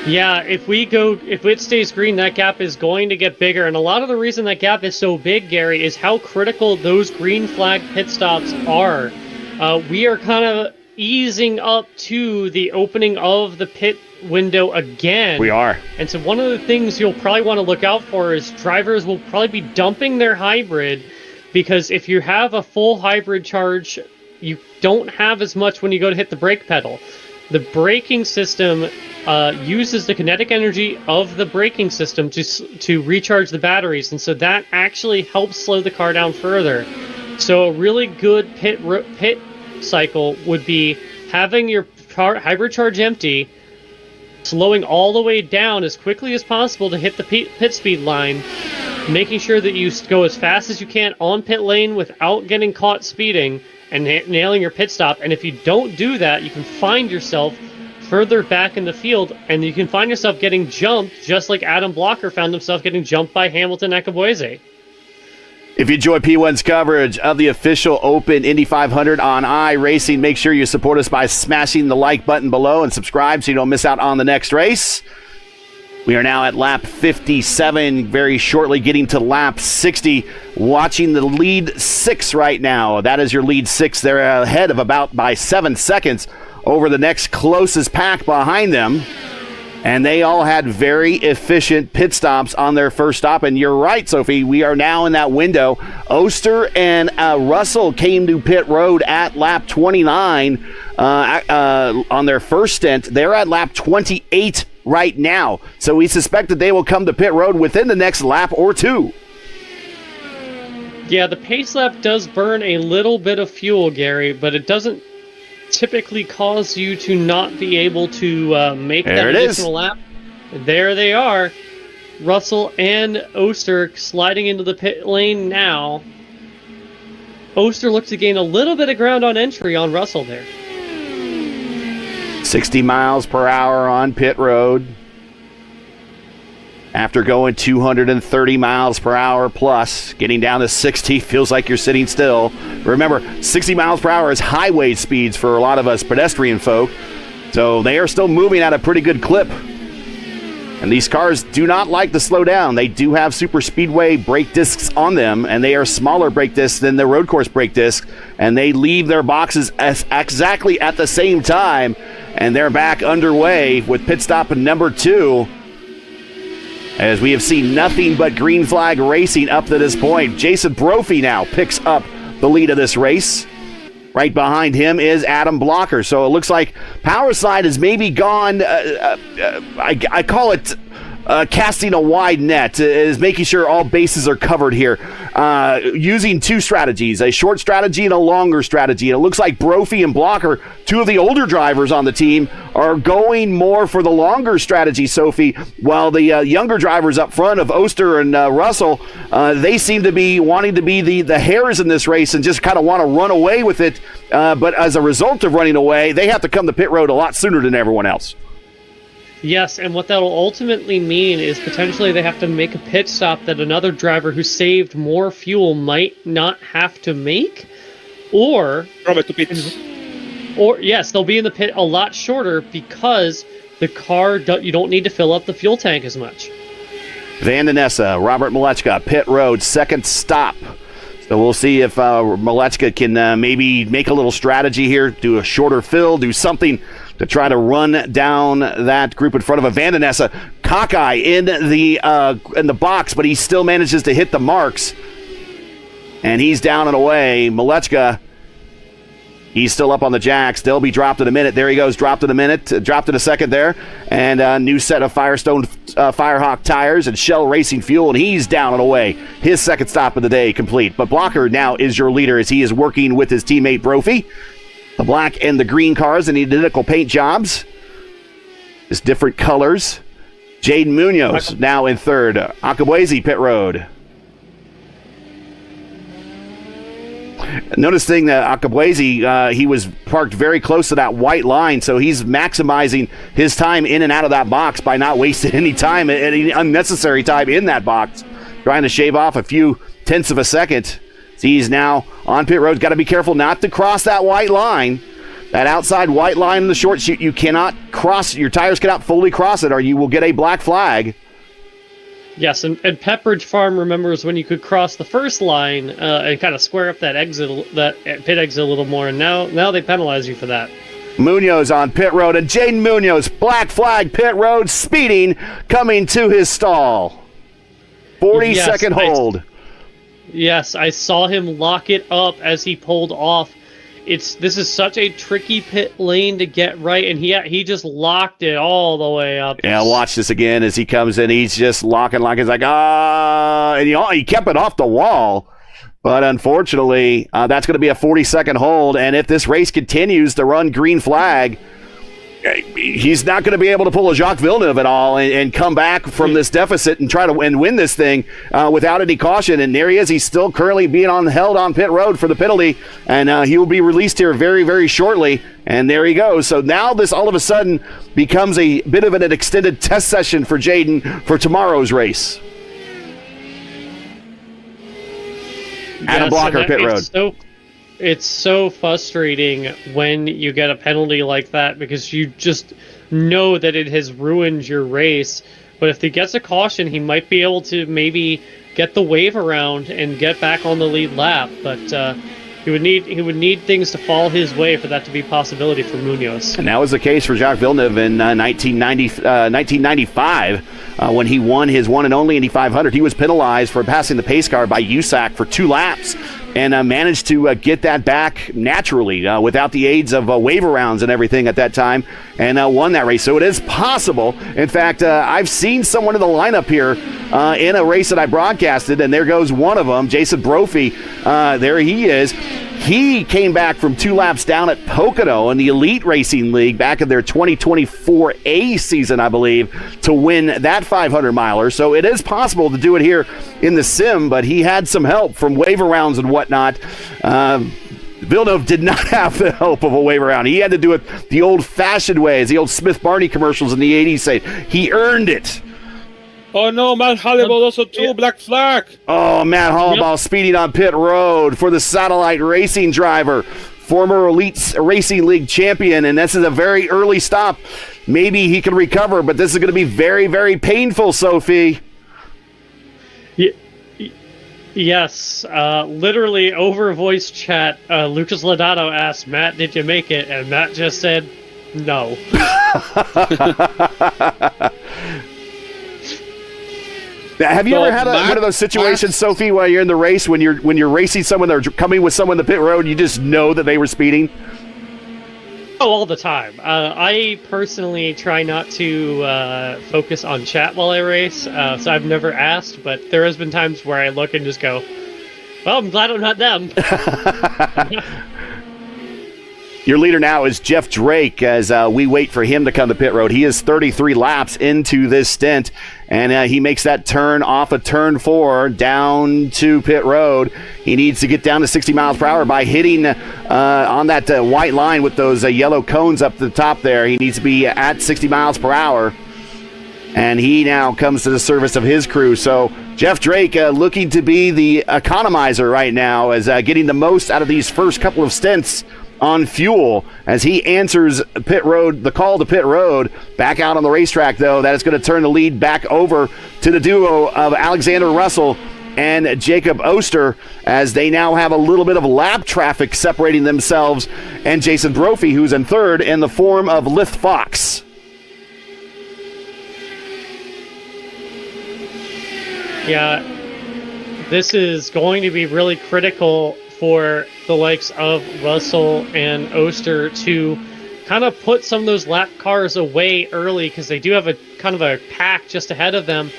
Yeah, if it stays green, that gap is going to get bigger. And a lot of the reason that gap is so big, Gary, is how critical those green flag pit stops are. We are kind of easing up to the opening of the pit window again. We are. And so one of the things you'll probably want to look out for is drivers will probably be dumping their hybrid, because if you have a full hybrid charge, you don't have as much when you go to hit the brake pedal. The braking system uses the kinetic energy of the braking system to recharge the batteries, and so that actually helps slow the car down further. So a really good pit cycle would be having your hybrid charge empty, slowing all the way down as quickly as possible to hit the pit speed line, making sure that you go as fast as you can on pit lane without getting caught speeding, and nailing your pit stop. And if you don't do that, you can find yourself further back in the field, and you can find yourself getting jumped, just like Adam Blocker found himself getting jumped by Hamilton Akabueze. If you enjoy P1's coverage of the official Open Indy 500 on iRacing, make sure you support us by smashing the like button below and subscribe so you don't miss out on the next race. We are now at lap 57, very shortly getting to lap 60, watching the lead 6 right now. That is your lead 6. They're ahead of about by 7 seconds over the next closest pack behind them. And they all had very efficient pit stops on their first stop. And you're right, Sophie, we are now in that window. Oster and Russell came to pit road at lap 29 on their first stint. They're at lap 28 right now. So we suspect that they will come to pit road within the next lap or two. Yeah, the pace lap does burn a little bit of fuel, Gary, but it doesn't typically cause you to not be able to make that additional lap. There they are. Russell and Oster sliding into the pit lane now. Oster looks to gain a little bit of ground on entry on Russell there. 60 miles per hour on pit road. After going 230 miles per hour plus, getting down to 60 feels like you're sitting still. Remember, 60 miles per hour is highway speeds for a lot of us pedestrian folk. So they are still moving at a pretty good clip. And these cars do not like to slow down. They do have super speedway brake discs on them, and they are smaller brake discs than the road course brake discs. And they leave their boxes exactly at the same time. And they're back underway with pit stop number 2. As we have seen nothing but green flag racing up to this point. Jason Brophy now picks up the lead of this race. Right behind him is Adam Blocker. So it looks like Powerslide has maybe gone, I call it casting a wide net, is making sure all bases are covered here. Using 2 strategies, a short strategy and a longer strategy. And it looks like Brophy and Blocker, 2 of the older drivers on the team, are going more for the longer strategy, Sophie, while the younger drivers up front of Oster and Russell, they seem to be wanting to be the hares in this race and just kind of want to run away with it. But as a result of running away, they have to come to pit road a lot sooner than everyone else. Yes, and what that'll ultimately mean is potentially they have to make a pit stop that another driver who saved more fuel might not have to make, or yes, they'll be in the pit a lot shorter because the car you don't need to fill up the fuel tank as much. Van Nessa, Robert Malechka, pit road, second stop. So we'll see if Malechka can maybe make a little strategy here, do a shorter fill, do something to try to run down that group in front of a Van Nessa. Cockeye in the box, but he still manages to hit the marks. And he's down and away. Malechka, he's still up on the jacks. They'll be dropped in a minute. There he goes, dropped in a second there. And a new set of Firestone Firehawk tires and Shell Racing fuel, and he's down and away. His second stop of the day complete. But Blocker now is your leader as he is working with his teammate Brophy. The black and the green cars in identical paint jobs. Just different colors. Jaden Munoz now in third. Akabueze pit road. Noticing that Akabueze, he was parked very close to that white line, so he's maximizing his time in and out of that box by not wasting any time, any unnecessary time in that box, trying to shave off a few tenths of a second. He's now on pit road. Got to be careful not to cross that white line. That outside white line in the short chute, you cannot cross. Your tires cannot fully cross it or you will get a black flag. Yes, and Pepperidge Farm remembers when you could cross the first line and kind of square up that pit exit a little more, and now they penalize you for that. Munoz on pit road, and Jaden Munoz, black flag pit road, speeding, coming to his stall. 40-second hold. Yes, I saw him lock it up as he pulled off. This is such a tricky pit lane to get right, and he just locked it all the way up. Yeah, watch this again as he comes in. He's just locking. He's like, and he kept it off the wall. But unfortunately, that's going to be a 40-second hold, and if this race continues to run green flag, he's not going to be able to pull a Jacques Villeneuve at all and come back from this deficit and try to win this thing without any caution. And there he is. He's still currently being held on pit road for the penalty, and he will be released here very, very shortly. And there he goes. So now this all of a sudden becomes a bit of an extended test session for Jaden for tomorrow's race. Adam Blocker, pit road. It's so frustrating when you get a penalty like that because you just know that it has ruined your race. But if he gets a caution, he might be able to maybe get the wave around and get back on the lead lap. But he would need things to fall his way for that to be a possibility for Munoz. And that was the case for Jacques Villeneuve in 1995 when he won his one and only Indy 500. He was penalized for passing the pace car by USAC for 2 laps. And managed to get that back naturally without the aids of wave rounds and everything at that time, and won that race. So it is possible. In fact, I've seen someone in the lineup here in a race that I broadcasted, and there goes one of them, Jason Brophy. There he is. He came back from 2 laps down at Pocono in the Elite Racing League back in their 2024 A season, I believe, to win that 500-miler. So it is possible to do it here in the sim, but he had some help from waiver rounds and whatnot. Villeneuve did not have the help of a waiver round. He had to do it the old-fashioned way, as the old Smith-Barney commercials in the 80s say. He earned it. Oh, no, Matt Halliball also too, black flag. Oh, Matt Halliball speeding on pit road for the Satellite Racing driver, former Elite Racing League champion, and this is a very early stop. Maybe he can recover, but this is going to be very, very painful, Sophie. Yes, literally over voice chat, Lucas Lodato asked, Matt, did you make it? And Matt just said, no. Have you ever had one of those situations, Sophie, while you're in the race, when you're racing someone or coming with someone in the pit road, you just know that they were speeding? Oh, all the time. I personally try not to focus on chat while I race, so I've never asked, but there has been times where I look and just go, well, I'm glad I'm not them. Your leader now is Jeff Drake as we wait for him to come to pit road. He is 33 laps into this stint, and he makes that turn off of turn 4 down to pit road. He needs to get down to 60 miles per hour by hitting on that white line with those yellow cones up the top there. He needs to be at 60 miles per hour, and he now comes to the service of his crew. So Jeff Drake looking to be the economizer right now, as getting the most out of these first couple of stints on fuel as he answers pit road, the call to pit road. Back out on the racetrack, though, that is going to turn the lead back over to the duo of Alexander Russell and Jacob Oster, as they now have a little bit of lap traffic separating themselves and Jason Brophy, who's in third, in the form of Lith Fox. Yeah, this is going to be really critical for the likes of Russell and Oster to kind of put some of those lap cars away early, because they do have a kind of a pack just ahead of them.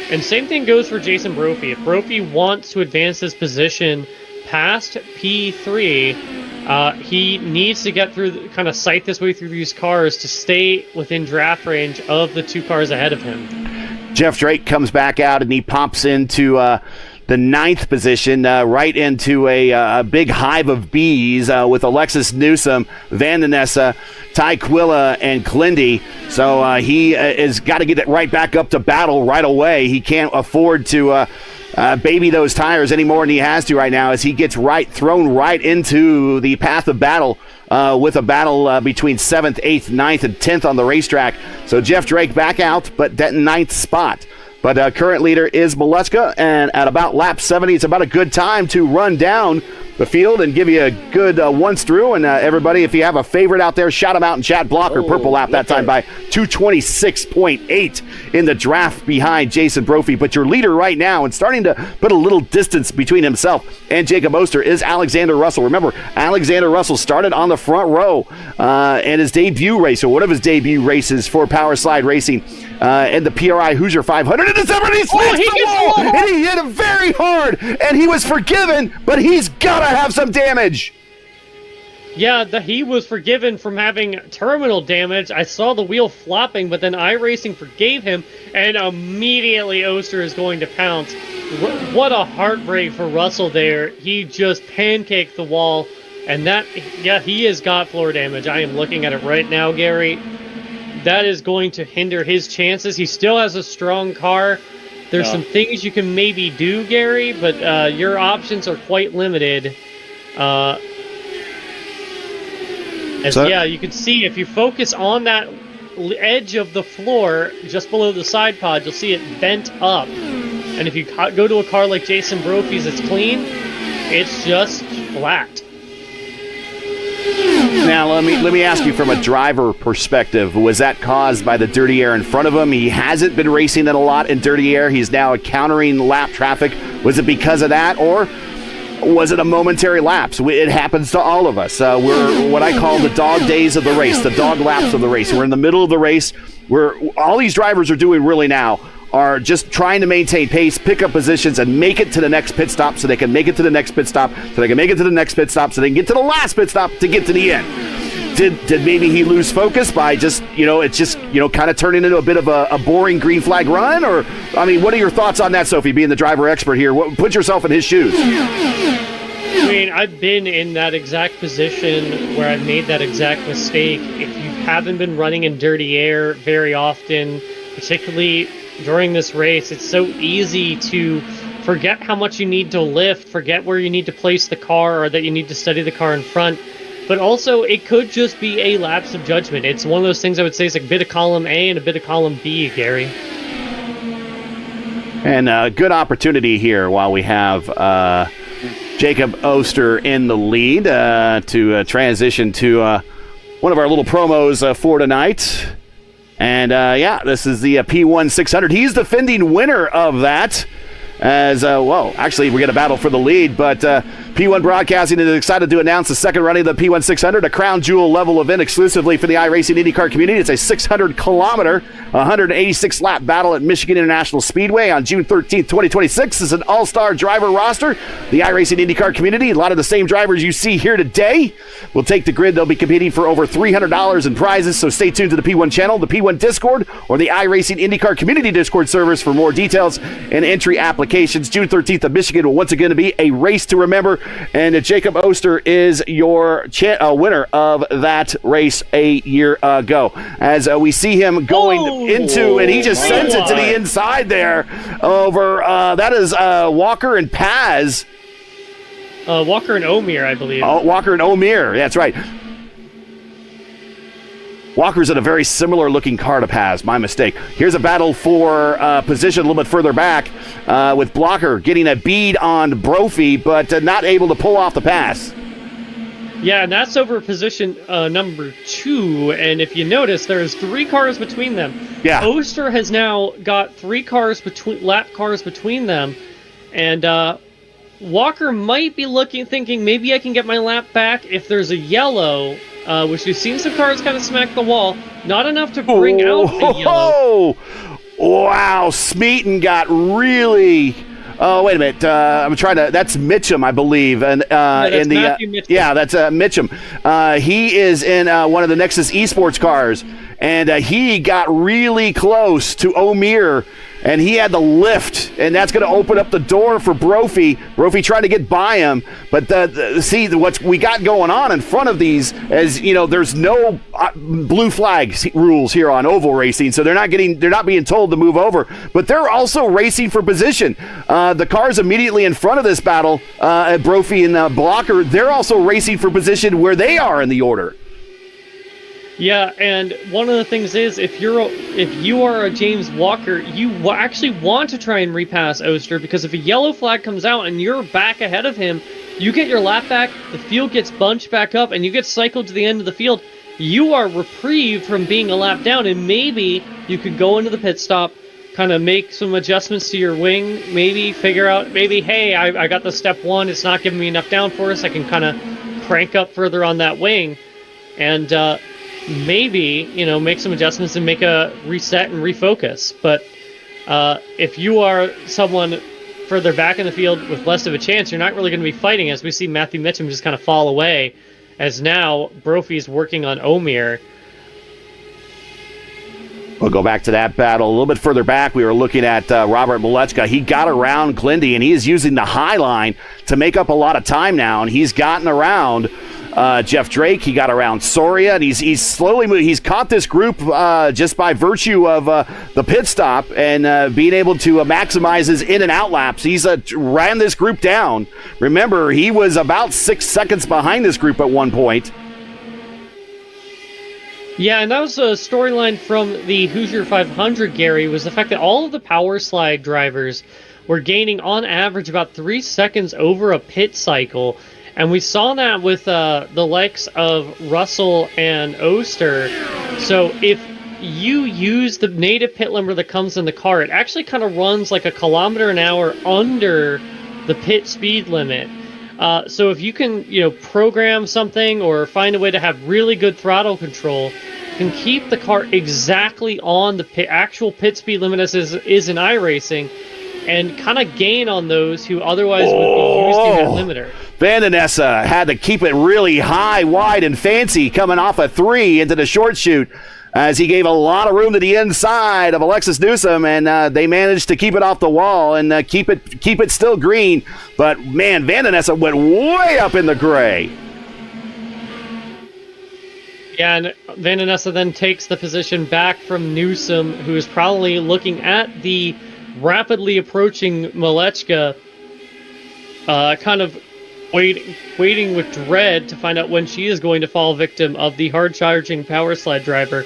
And same thing goes for Jason Brophy. If Brophy wants to advance his position past P3, he needs to get through, kind of sight this way through these cars to stay within draft range of the 2 cars ahead of him. Jeff Drake comes back out and he pops into the 9th position, right into a big hive of bees with Alexis Newsom, Van Nessa, Ty Quilla, and Clindy. So he has got to get it right back up to battle right away. He can't afford to baby those tires any more than he has to right now, as he gets thrown right into the path of battle with a battle between 7th, 8th, 9th, and 10th on the racetrack. So Jeff Drake back out, but that 9th spot. But current leader is Maleska, and at about lap 70, it's about a good time to run down the field and give you a good once through. And everybody, if you have a favorite out there, shout them out in chat. Blocker, purple lap that time by 2:26.8 in the draft behind Jason Brophy. But your leader right now, and starting to put a little distance between himself and Jacob Oster, is Alexander Russell. Remember, Alexander Russell started on the front row in his debut race, or one of his debut races for Power Slide Racing in the PRI Hoosier 500 in December. And he smashed the wall, and he hit him very hard, and he was forgiven, but he's got to have some damage. Yeah, he was forgiven from having terminal damage. I saw the wheel flopping, but then iRacing forgave him, and immediately Oster is going to pounce. What a heartbreak for Russell there. He just pancaked the wall, and he has got floor damage. I am looking at it right now, Gary. That is going to hinder his chances. He still has a strong car. There's some things you can maybe do, Gary, but your options are quite limited. You can see if you focus on that edge of the floor just below the side pod, you'll see it bent up. And if you go to a car like Jason Brophy's that's clean, it's just flat. Now, let me ask you from a driver perspective, was that caused by the dirty air in front of him? He hasn't been racing it a lot in dirty air. He's now encountering lap traffic. Was it because of that, or was it a momentary lapse? It happens to all of us. We're what I call the dog days of the race, the dog laps of the race. We're in the middle of the race. All these drivers are doing really now are just trying to maintain pace, pick up positions, and make it to the next pit stop so they can make it to the next pit stop, so they can make it to the next pit stop, so they can get to the last pit stop to get to the end. Did maybe he lose focus by just, kind of turning into a bit of a boring green flag run? Or, I mean, what are your thoughts on that, Sophie, being the driver expert here? Put yourself in his shoes. I mean, I've been in that exact position where I've made that exact mistake. If you haven't been running in dirty air very often, particularly during this race, it's so easy to forget how much you need to lift, forget where you need to place the car, or that you need to study the car in front. But also, it could just be a lapse of judgment. It's one of those things I would say is a bit of column A and a bit of column B, Gary. And a good opportunity here while we have Jacob Oster in the lead to transition to one of our little promos for tonight. And, this is the P1 600. He's the defending winner of that. Actually, we get a battle for the lead, but P1 Broadcasting is excited to announce the second running of the P1 600, a crown jewel level event exclusively for the iRacing IndyCar community. It's a 600-kilometer, 186-lap battle at Michigan International Speedway on June 13th, 2026. It's an all-star driver roster. The iRacing IndyCar community, a lot of the same drivers you see here today, will take the grid. They'll be competing for over $300 in prizes, so stay tuned to the P1 channel, the P1 Discord, or the iRacing IndyCar community Discord servers for more details and entry applications. June 13th of Michigan will once again be a race to remember, and Jacob Oster is your winner of that race a year ago. As we see him going into, and he just sends it to the inside there over, that is Walker and Paz. Walker and Omir, I believe. Oh, Walker and Omir, that's right. Walker's in a very similar looking car to Paz. My mistake. Here's a battle for position a little bit further back with Blocker getting a bead on Brophy, but not able to pull off the pass. Yeah, and that's over position number 2. And if you notice, there's 3 cars between them. Yeah. Oster has now got 3 lap cars between them. And Walker might be thinking maybe I can get my lap back if there's a yellow. Which we've seen some cars kind of smack the wall. Not enough to bring out a yellow. Wow, Smeaton got really... Oh, wait a minute. I'm trying to... That's Mitchum, I believe. And that's Matthew Mitchum. Yeah, that's Mitchum. He is in one of the Nexus Esports cars, and he got really close to Omir, and he had the lift, and that's going to open up the door for Brophy. Brophy trying to get by him, but see what we got going on in front of these, as you know, there's no blue flag rules here on oval racing, so they're not being told to move over, but they're also racing for position. The cars immediately in front of this battle, Brophy and Blocker, they're also racing for position where they are in the order. Yeah, and one of the things is, if you are a James Walker, you actually want to try and repass Oster, because if a yellow flag comes out and you're back ahead of him, you get your lap back, the field gets bunched back up, and you get cycled to the end of the field. You are reprieved from being a lap down, and maybe you could go into the pit stop, kind of make some adjustments to your wing, maybe figure out, hey, I got the step 1, it's not giving me enough downforce, I can kind of crank up further on that wing, and maybe, make some adjustments and make a reset and refocus. But if you are someone further back in the field with less of a chance, you're not really going to be fighting, as we see Matthew Mitchum just kind of fall away. as now Brophy's working on Omir. We'll go back to that battle a little bit further back. We were looking at Robert Malechka. He got around Glindy, and he is using the high line to make up a lot of time now, and he's gotten around Jeff Drake. He got around Soria, and he's slowly moving. He's caught this group just by virtue of the pit stop and being able to maximize his in and out laps. He's ran this group down. Remember, he was about 6 seconds behind this group at one point. Yeah, and that was a storyline from the Hoosier 500, Gary, was the fact that all of the power slide drivers were gaining on average about 3 seconds over a pit cycle. And we saw that with the likes of Russell and Oster. So if you use the native pit limiter that comes in the car, it actually kind of runs like a kilometer an hour under the pit speed limit. So if you can, program something or find a way to have really good throttle control, can keep the car exactly on the actual pit speed limit as is in iRacing, and kind of gain on those who otherwise would be using that limiter. Van Nessa had to keep it really high, wide, and fancy coming off a 3 into the short chute, as he gave a lot of room to the inside of Alexis Newsom, and they managed to keep it off the wall and keep it still green. But, man, Van Nessa went way up in the gray. Yeah, and Van Nessa then takes the position back from Newsom, who is probably looking at the rapidly approaching Malechka, kind of waiting with dread to find out when she is going to fall victim of the hard-charging power slide driver.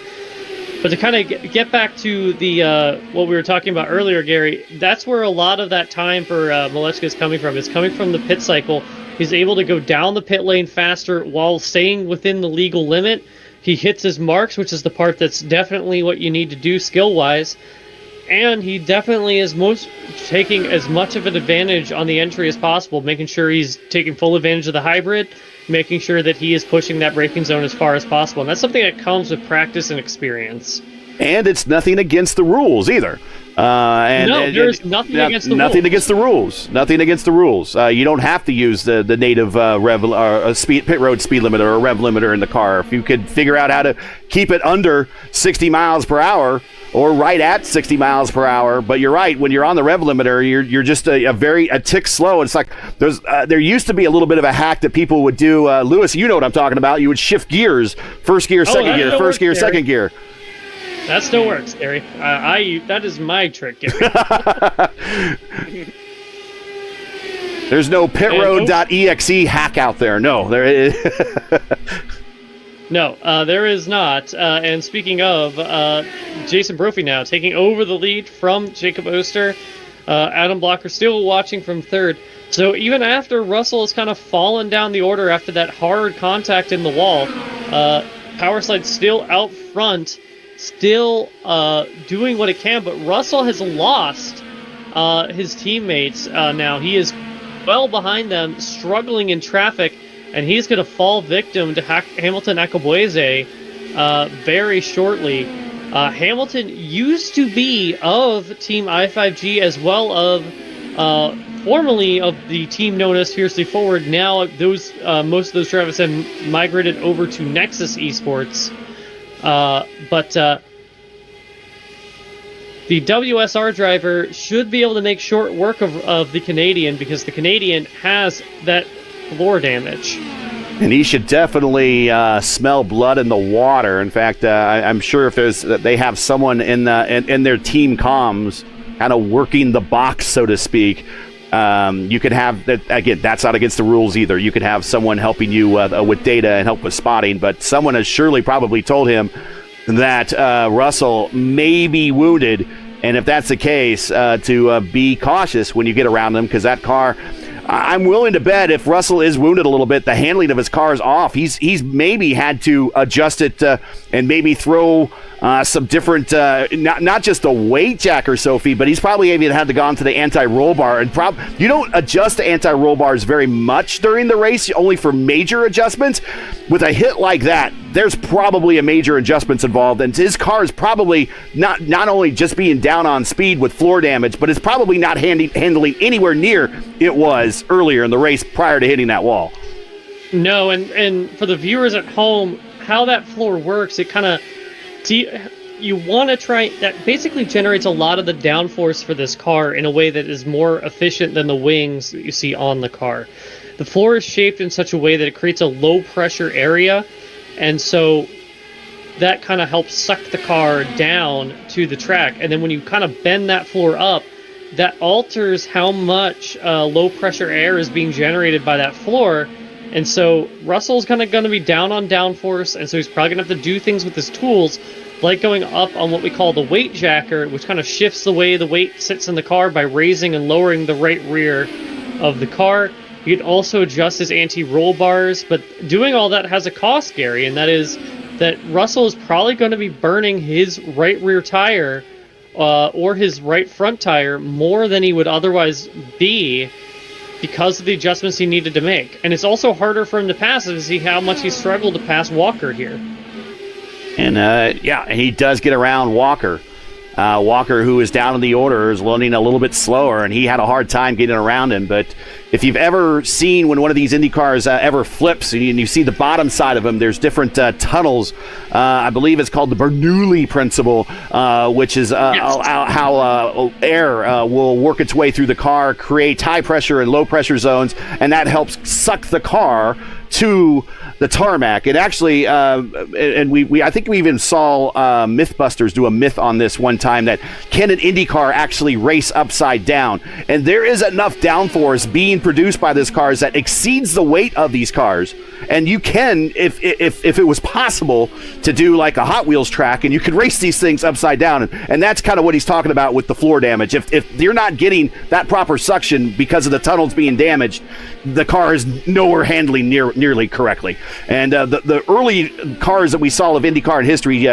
But to kind of get back to the what we were talking about earlier, Gary, that's where a lot of that time for Malechka is coming from. It's coming from the pit cycle. He's able to go down the pit lane faster while staying within the legal limit. He hits his marks, which is the part that's definitely what you need to do skill-wise. And he definitely is taking as much of an advantage on the entry as possible, making sure he's taking full advantage of the hybrid, making sure that he is pushing that braking zone as far as possible. And that's something that comes with practice and experience. And it's nothing against the ruls either. There's nothing against the rules. Nothing against the rules. Nothing against the rules. You don't have to use the native pit road speed limiter or rev limiter in the car. If you could figure out how to keep it under 60 miles per hour or right at 60 miles per hour. But you're right. When you're on the rev limiter, you're just a tick slow. It's like there used to be a little bit of a hack that people would do. Lewis, you know what I'm talking about. You would shift gears, first gear, second gear, first gear, second gear. That still works, Gary. That is my trick, Gary. There's no pitroad.exe hack out there. No, there is. No, there is not. And speaking of, Jason Brophy now taking over the lead from Jacob Oster. Adam Blocker still watching from third. So even after Russell has kind of fallen down the order after that hard contact in the wall, Powerslide still out front, still doing what it can, but Russell has lost his teammates now. He is well behind them, struggling in traffic, and he's going to fall victim to Hamilton Akabueze very shortly. Hamilton used to be of Team I5G as well of formerly of the team known as Fiercely Forward. Now most of those drivers have migrated over to Nexus Esports. But the WSR driver should be able to make short work of the Canadian, because the Canadian has that floor damage. And he should definitely smell blood in the water. In fact, I'm sure if they have someone in their team comms kind of working the box, so to speak. You could have that again. That's not against the rules either. You could have someone helping you with data and help with spotting, but someone has surely probably told him that Russell may be wounded, and if that's the case, to be cautious when you get around them, because that car. I'm willing to bet if Russell is wounded a little bit, the handling of his car is off. He's maybe had to adjust it and maybe throw some different, not just a weight jacker, Sophie, but he's probably even had to go into the anti-roll bar. And you don't adjust the anti-roll bars very much during the race, only for major adjustments. With a hit like that, there's probably a major adjustments involved, and his car is probably not only just being down on speed with floor damage, but it's probably not handling anywhere near it was earlier in the race prior to hitting that wall. No, and for the viewers at home, how that floor works, it kind of... You want to try... That basically generates a lot of the downforce for this car in a way that is more efficient than the wings that you see on the car. The floor is shaped in such a way that it creates a low-pressure area, and so that kind of helps suck the car down to the track. And then when you kind of bend that floor up, that alters how much low-pressure air is being generated by that floor. And so Russell's kind of going to be down on downforce, and so he's probably going to have to do things with his tools, like going up on what we call the weight jacker, which kind of shifts the way the weight sits in the car by raising and lowering the right rear of the car. You can also adjust his anti-roll bars, but doing all that has a cost, Gary, and that is that Russell is probably going to be burning his right rear tire or his right front tire more than he would otherwise be because of the adjustments he needed to make. And it's also harder for him to pass to see how much he struggled to pass Walker here. And, he does get around Walker. Walker, who is down in the order, is running a little bit slower, and he had a hard time getting around him. But if you've ever seen when one of these Indy cars ever flips and you see the bottom side of them, there's different tunnels. I believe it's called the Bernoulli principle, which is how air will work its way through the car, create high pressure and low pressure zones, and that helps suck the car to the tarmac. It actually, I think we even saw Mythbusters do a myth on this one time, that can an Indy car actually race upside down? And there is enough downforce being produced by this car that exceeds the weight of these cars. And you can, if it was possible, to do like a Hot Wheels track, and you could race these things upside down. And that's kind of what he's talking about with the floor damage. If you're not getting that proper suction because of the tunnels being damaged, the car is nowhere handling nearly correctly. And the early cars that we saw of IndyCar in history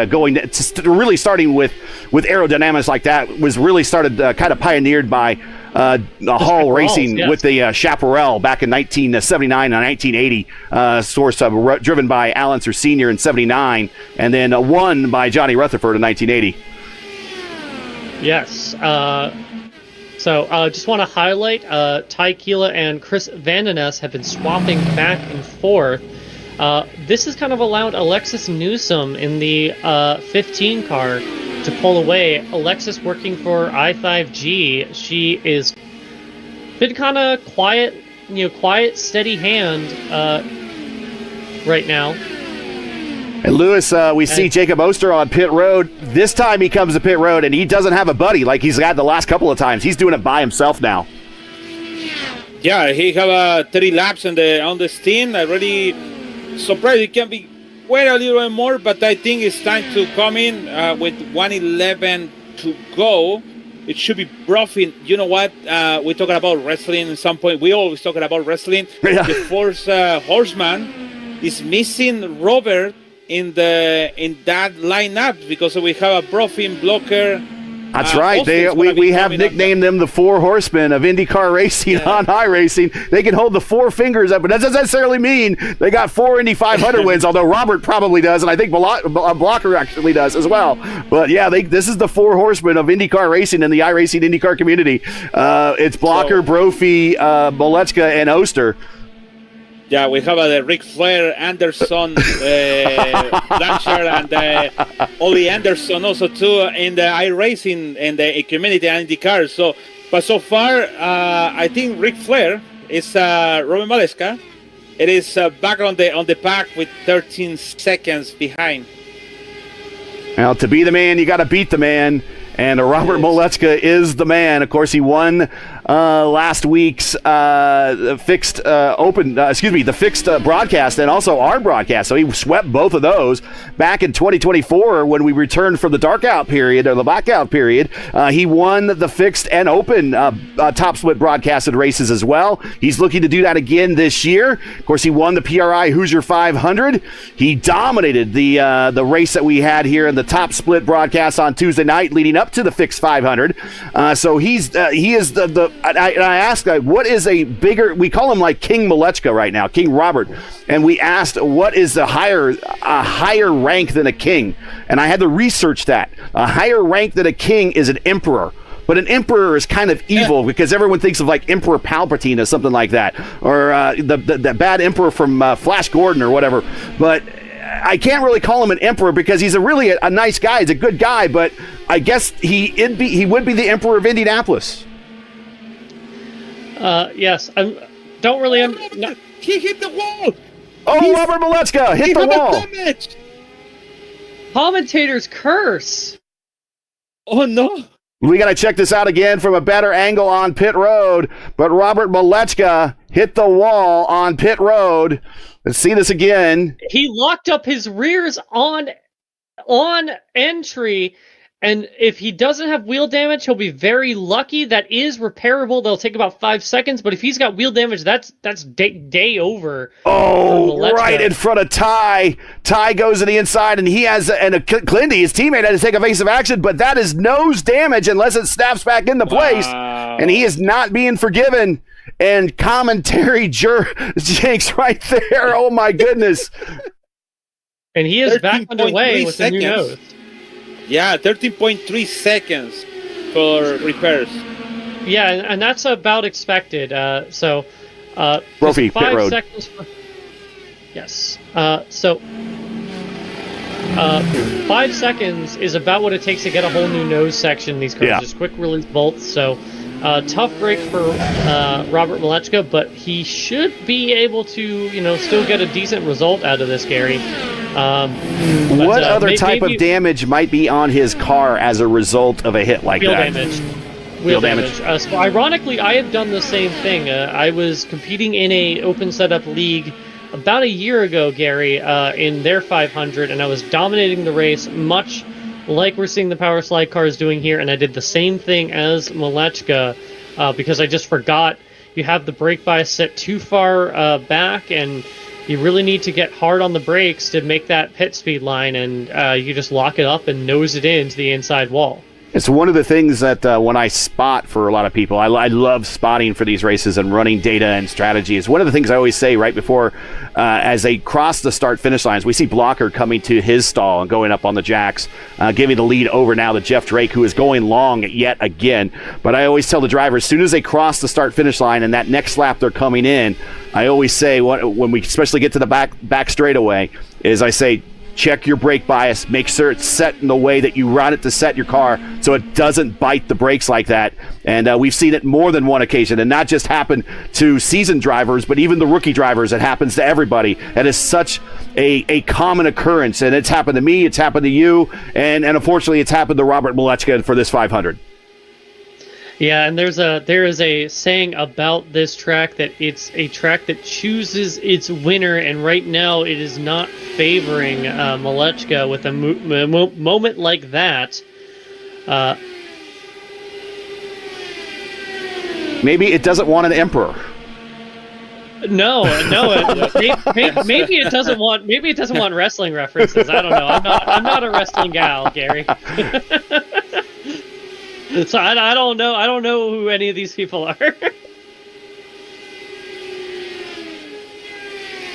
really starting with aerodynamics like that was really started kind of pioneered by Hall Racing, yes, with the Chaparral back in 1979 and 1980, driven by Al Unser Sr. in 79, and then won by Johnny Rutherford in 1980. Yes. So just want to highlight Ty Keela and Chris Vandeness have been swapping back and forth. This has kind of allowed Alexis Newsom in the 15 car to pull away. Alexis working for I5G. She is been kind of quiet, steady hand right now. And Lewis, we see Jacob Oster on pit road. This time he comes to pit road, and he doesn't have a buddy like he's had the last couple of times. He's doing it by himself now. Yeah, he have 30 laps on the stint. I really surprised. It can be wait a little bit more, but I think it's time to come in with 1:11 to go. It should be roughing. You know what? We're talking about wrestling at some point. We always talking about wrestling. Yeah. The fourth horseman is missing Robert in that lineup because we have a Profin blocker. That's right. We have nicknamed them the Four Horsemen of IndyCar racing on iRacing. They can hold the four fingers up, but that doesn't necessarily mean they got 4 Indy 500 wins, although Robert probably does, and I think Blocker actually does as well. But yeah, this is the Four Horsemen of IndyCar racing in the iRacing IndyCar community. It's Blocker, Brophy, Molechka, and Oster. Yeah, we have Ric Flair, Anderson, Blanchard, and Ollie Anderson also too in the iRacing and the community and IndyCar. But so far, I think Ric Flair is Robin Molechka. It is back on the pack with 13 seconds behind. Well, to be the man, you got to beat the man. And Robert Molechka is the man. Of course, he won last week's the fixed broadcast and also our broadcast. So he swept both of those back in 2024 when we returned from the darkout period or the blackout period. He won the fixed and open top split broadcasted races as well. He's looking to do that again this year. Of course, he won the PRI Hoosier 500. He dominated the race that we had here in the top split broadcast on Tuesday night, leading up to the fixed 500. So he is I asked, what is a bigger, we call him like King Molechka right now, King Robert, and we asked what is a higher rank than a king, and I had to research that. A higher rank than a king is an emperor, but an emperor is kind of evil because everyone thinks of like Emperor Palpatine or something like that, or the bad emperor from Flash Gordon or whatever. But I can't really call him an emperor because he's really a nice guy. He's a good guy, but I guess he would be the emperor of Indianapolis. Yes, I don't really. No. He hit the wall. Oh, Robert Malechka hit the wall. Commentator's curse. Oh no. We got to check this out again from a better angle on pit road, but Robert Malechka hit the wall on pit road. Let's see this again. He locked up his rears on entry, and if he doesn't have wheel damage, he'll be very lucky. That is repairable. They'll take about 5 seconds, but if he's got wheel damage, that's day over. Oh, right in front of Ty. Ty goes to the inside, and he has Clindy, his teammate, had to take evasive action, but that is nose damage unless it snaps back into place, and he is not being forgiven. And commentary jinx right there. Oh my goodness. And he is back underway with a new nose. Yeah, 13.3 seconds for repairs. Yeah, and that's about expected. So, Brophy, 5 pit road. seconds. Yes. 5 seconds is about what it takes to get a whole new nose section in these cars. Yeah. Just quick release bolts. So, tough break for Robert Malechka, but he should be able to, still get a decent result out of this, Gary. What other type of damage might be on his car as a result of a hit like that? Wheel damage. So ironically, I have done the same thing. I was competing in a open setup league about a year ago, Gary, in their 500, and I was dominating the race, much like we're seeing the Power Slide cars doing here, and I did the same thing as Malechka because I just forgot you have the brake bias set too far back, and you really need to get hard on the brakes to make that pit speed line, and you just lock it up and nose it into the inside wall. It's one of the things that when I spot for a lot of people, I love spotting for these races and running data and strategy. It's one of the things I always say right before, as they cross the start-finish lines. We see Blocker coming to his stall and going up on the jacks, giving the lead over now to Jeff Drake, who is going long yet again. But I always tell the driver, as soon as they cross the start-finish line and that next lap they're coming in, I always say, when we especially get to the back straightaway, is I say, check your brake bias, make sure it's set in the way that you run it to set your car so it doesn't bite the brakes like that. And we've seen it more than one occasion, and not just happen to seasoned drivers, but even the rookie drivers. It happens to everybody. It is such a common occurrence, and it's happened to me, it's happened to you, and unfortunately it's happened to Robert Malechka for this 500. Yeah, and there is a saying about this track that it's a track that chooses its winner, and right now it is not favoring Malechka with a moment like that. Maybe it doesn't want an emperor. No. Maybe it doesn't want. Maybe it doesn't want wrestling references. I don't know. I'm not a wrestling gal, Gary. So I don't know. I don't know who any of these people are.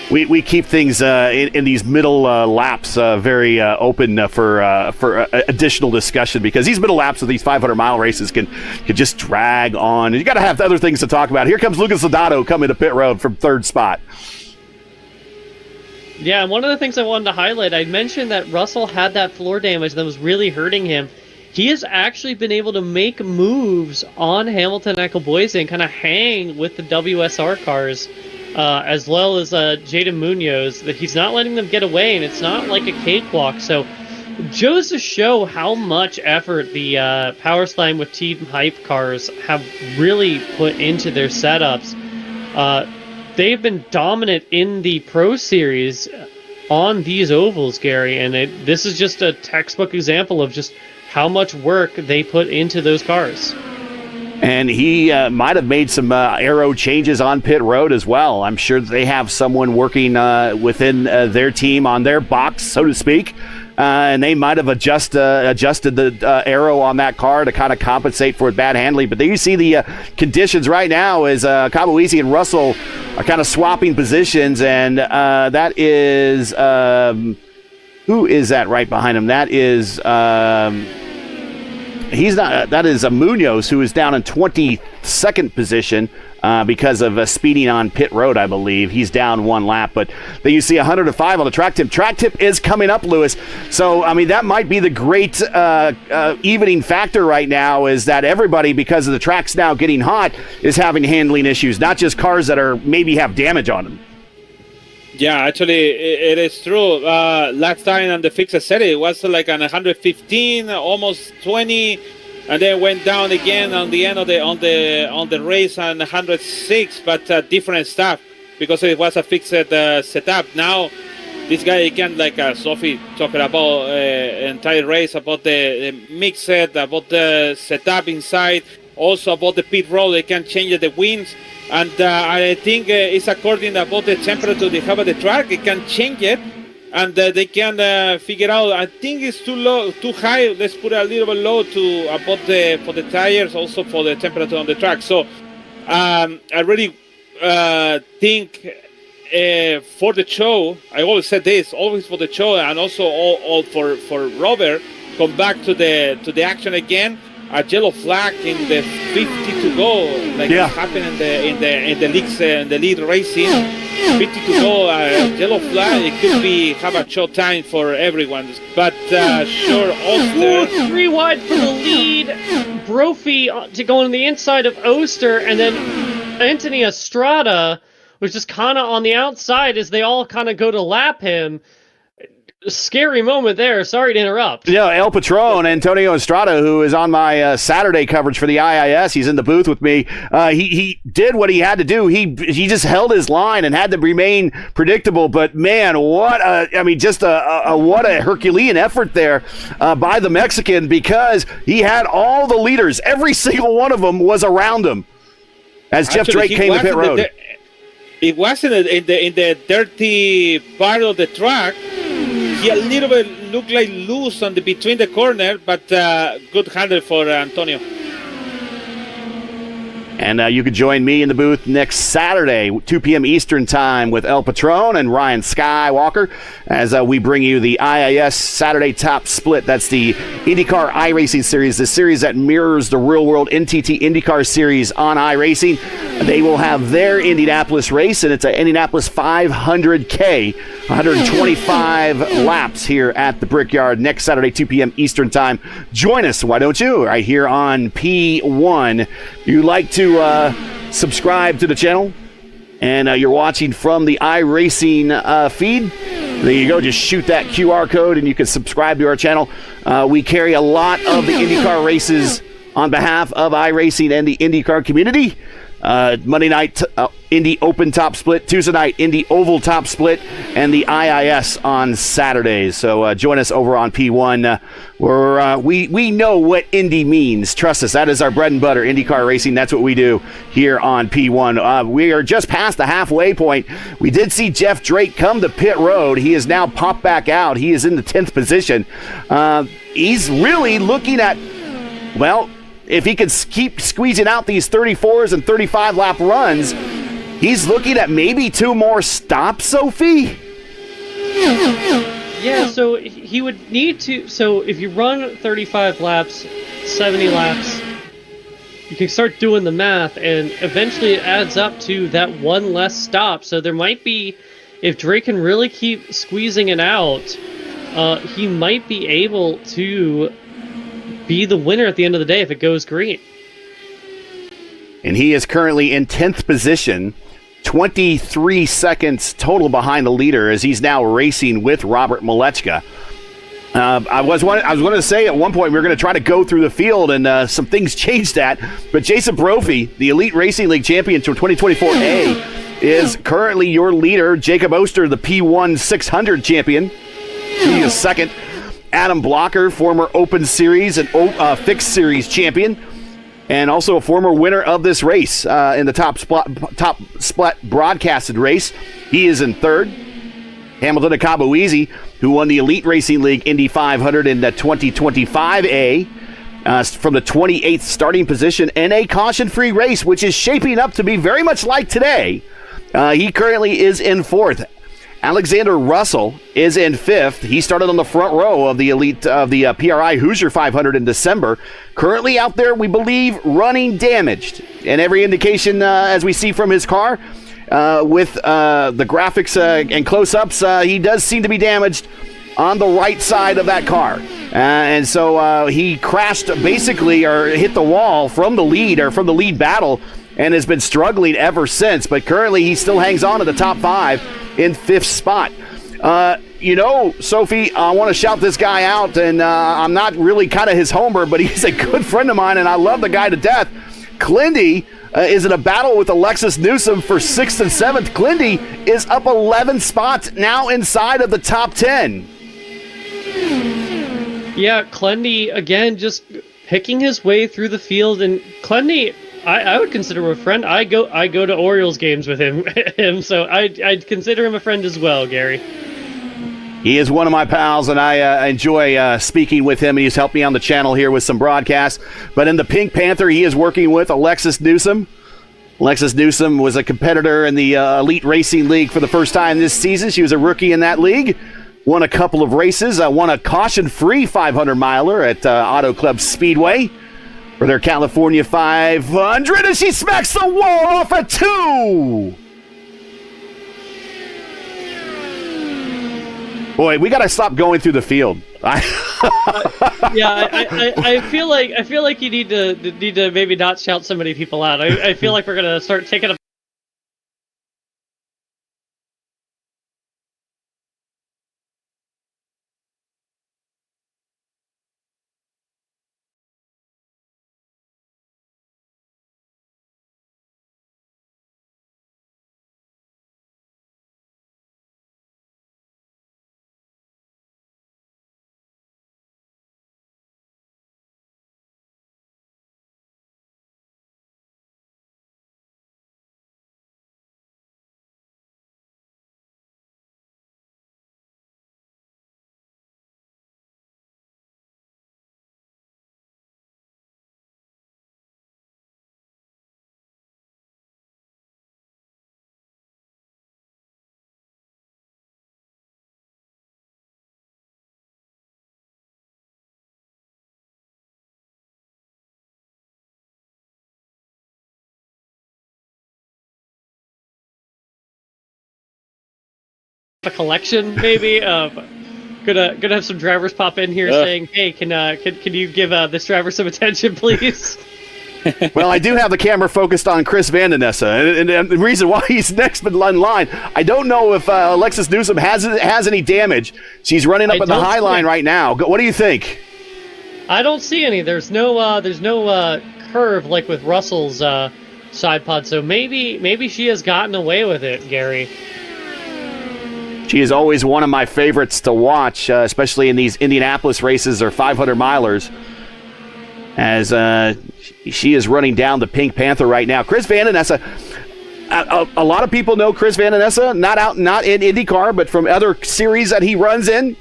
We keep things in these middle laps very open for additional discussion, because these middle laps of these 500-mile races can just drag on. And you got to have other things to talk about. Here comes Lucas Lodato coming to pit road from third spot. Yeah, and one of the things I wanted to highlight, I mentioned that Russell had that floor damage that was really hurting him. He has actually been able to make moves on Hamilton Eccleboise and kind of hang with the WSR cars, as well as Jaden Munoz. That he's not letting them get away, and it's not like a cakewalk. So, goes to show how much effort the Power Slam with Team Hype cars have really put into their setups. They've been dominant in the Pro Series on these ovals, Gary, and this is just a textbook example of just how much work they put into those cars. And he might have made some aero changes on pit road as well. I'm sure they have someone working within their team on their box, so to speak. And they might have adjusted the aero on that car to kind of compensate for bad handling. But there you see the conditions right now as Eccleboise and Russell are kind of swapping positions. And that is... who is that right behind him? That is he's not. That is Munoz, who is down in 22nd position because of speeding on pit road, I believe. He's down one lap. But then you see 105 on the track tip. Track tip is coming up, Lewis. So, I mean, that might be the great evening factor right now, is that everybody, because of the tracks now getting hot, is having handling issues, not just cars that are maybe have damage on them. Yeah, actually, it is true. Last time on the fixed set, it was like an 115, almost 20, and then went down again on the end of the race on 106, but different stuff because it was a fixed setup. Now, this guy can, like Sophie talking about entire race, about the mix set, about the setup inside, also about the pit road. They can change the winds. And I think it's according about the temperature they have at the track. They can change it, and they can figure out. I think it's too low, too high. Let's put a little bit low to about for the tires, also for the temperature on the track. So I really think for the show. I always said this, always for the show, and also all for Robert. Come back to the action again. A yellow flag in the 50 to go, like it happened in the leagues, in the lead racing. 50 to go, yellow flag. It could be have a short time for everyone, but sure. Oster 3 wide for the lead. Brophy to go on the inside of Oster, and then Anthony Estrada was just kind of on the outside as they all kind of go to lap him. Scary moment there. Sorry to interrupt. Yeah, El Patron, Antonio Estrada, who is on my Saturday coverage for the IIS. He's in the booth with me. He did what he had to do. He just held his line and had to remain predictable. But man, what a Herculean effort there by the Mexican, because he had all the leaders. Every single one of them was around him as Jeff Drake came to pit road. It wasn't in the dirty part of the track. He a little bit looked like loose on between the corner, but good handle for Antonio. And you could join me in the booth next Saturday, 2 p.m. Eastern Time, with El Patron and Ryan Skywalker as we bring you the IIS Saturday Top Split. That's the IndyCar iRacing Series, the series that mirrors the real-world NTT IndyCar Series on iRacing. They will have their Indianapolis race, and it's an Indianapolis 500K, 125 laps here at the Brickyard next Saturday, 2 p.m. Eastern Time. Join us, why don't you, right here on P1. If you'd like to subscribe to the channel and you're watching from the iRacing feed, there you go. Just shoot that QR code and you can subscribe to our channel. We carry a lot of the IndyCar races on behalf of iRacing and the IndyCar community. Monday night, Indy Open Top Split. Tuesday night, Indy Oval Top Split. And the IIS on Saturdays. So join us over on P1. Where we know what Indy means. Trust us, that is our bread and butter. IndyCar racing, that's what we do here on P1. We are just past the halfway point. We did see Jeff Drake come to pit road. He is now popped back out. He is in the 10th position. He's really looking at, well, if he could keep squeezing out these 34s and 35 lap runs, he's looking at maybe 2 more stops, Sophie? Yeah, so he would need to. So if you run 35 laps, 70 laps, you can start doing the math, and eventually it adds up to that one less stop. So there might be, if Drake can really keep squeezing it out, he might be able to be the winner at the end of the day if it goes green. And he is currently in 10th position, 23 seconds total behind the leader, as he's now racing with Robert Malechka. I was going to say at one point we were going to try to go through the field, and some things changed that. But Jason Brophy, the Elite Racing League champion for 2024A, is currently your leader. Jacob Oster, the P1 600 champion, he is second. Adam Blocker, former Open Series and Fixed Series champion, and also a former winner of this race in the top split broadcasted race. He is in third. Hamilton Akabuizi, who won the Elite Racing League Indy 500 in the 2025A from the 28th starting position in a caution-free race, which is shaping up to be very much like today. He currently is in fourth. Alexander Russell is in 5th. He started on the front row of the elite of the PRI Hoosier 500 in December. Currently out there, we believe, running damaged. And every indication, as we see from his car, with the graphics and close-ups, he does seem to be damaged on the right side of that car. And so he crashed basically, or hit the wall from the lead battle, and has been struggling ever since. But currently he still hangs on to the top 5 in 5th spot. Sophie, I want to shout this guy out, and I'm not really kind of his homer, but he's a good friend of mine, and I love the guy to death. Clindy is in a battle with Alexis Newsom for 6th and 7th. Clindy is up 11 spots, now inside of the top 10. Yeah, Clendy, again, just picking his way through the field. And Clendy, I would consider him a friend. I go to Orioles games with him, so I'd consider him a friend as well, Gary. He is one of my pals, and I enjoy speaking with him, and he's helped me on the channel here with some broadcasts. But in the Pink Panther, he is working with Alexis Newsom. Alexis Newsom was a competitor in the Elite Racing League for the first time this season. She was a rookie in that league. Won a couple of races. Won a caution-free 500-miler at Auto Club Speedway for their California 500, and she smacks the wall off at 2. Boy, we got to stop going through the field. I feel like you need to maybe not shout so many people out. I feel like we're gonna start taking a collection maybe of gonna have some drivers pop in here saying, hey, can you give this driver some attention, please? Well, I do have the camera focused on Chris Vandenessa, and the reason why he's next in line, I don't know if Alexis Newsom has any damage. She's running up at the high line right now. What do you think? I don't see any. There's no curve like with Russell's side pod, so maybe she has gotten away with it, Gary. She is always one of my favorites to watch, especially in these Indianapolis races or 500-milers, as she is running down the Pink Panther right now. Chris Vandenessa, a lot of people know Chris Vandenessa, not in IndyCar, but from other series that he runs in.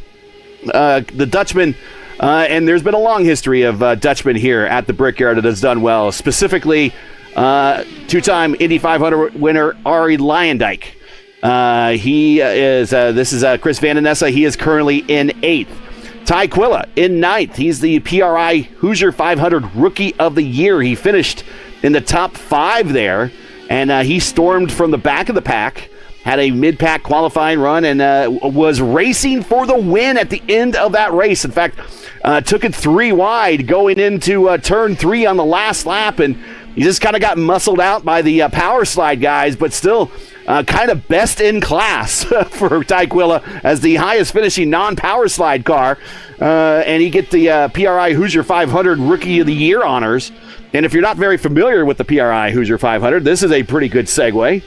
The Dutchman, and there's been a long history of Dutchman here at the Brickyard that has done well, specifically two-time Indy 500 winner Arie Luyendyk. This is Chris Vandenessa. He is currently in 8th. Ty Quilla in 9th. He's the PRI Hoosier 500 Rookie of the Year. He finished in the top 5 there, and he stormed from the back of the pack, had a mid-pack qualifying run, and was racing for the win at the end of that race. In fact, took it 3 wide going into turn 3 on the last lap, and he just kind of got muscled out by the power slide guys, but still kind of best in class for Ty Quilla as the highest finishing non-power slide car. And he get the PRI Hoosier 500 Rookie of the Year honors. And if you're not very familiar with the PRI Hoosier 500, this is a pretty good segue.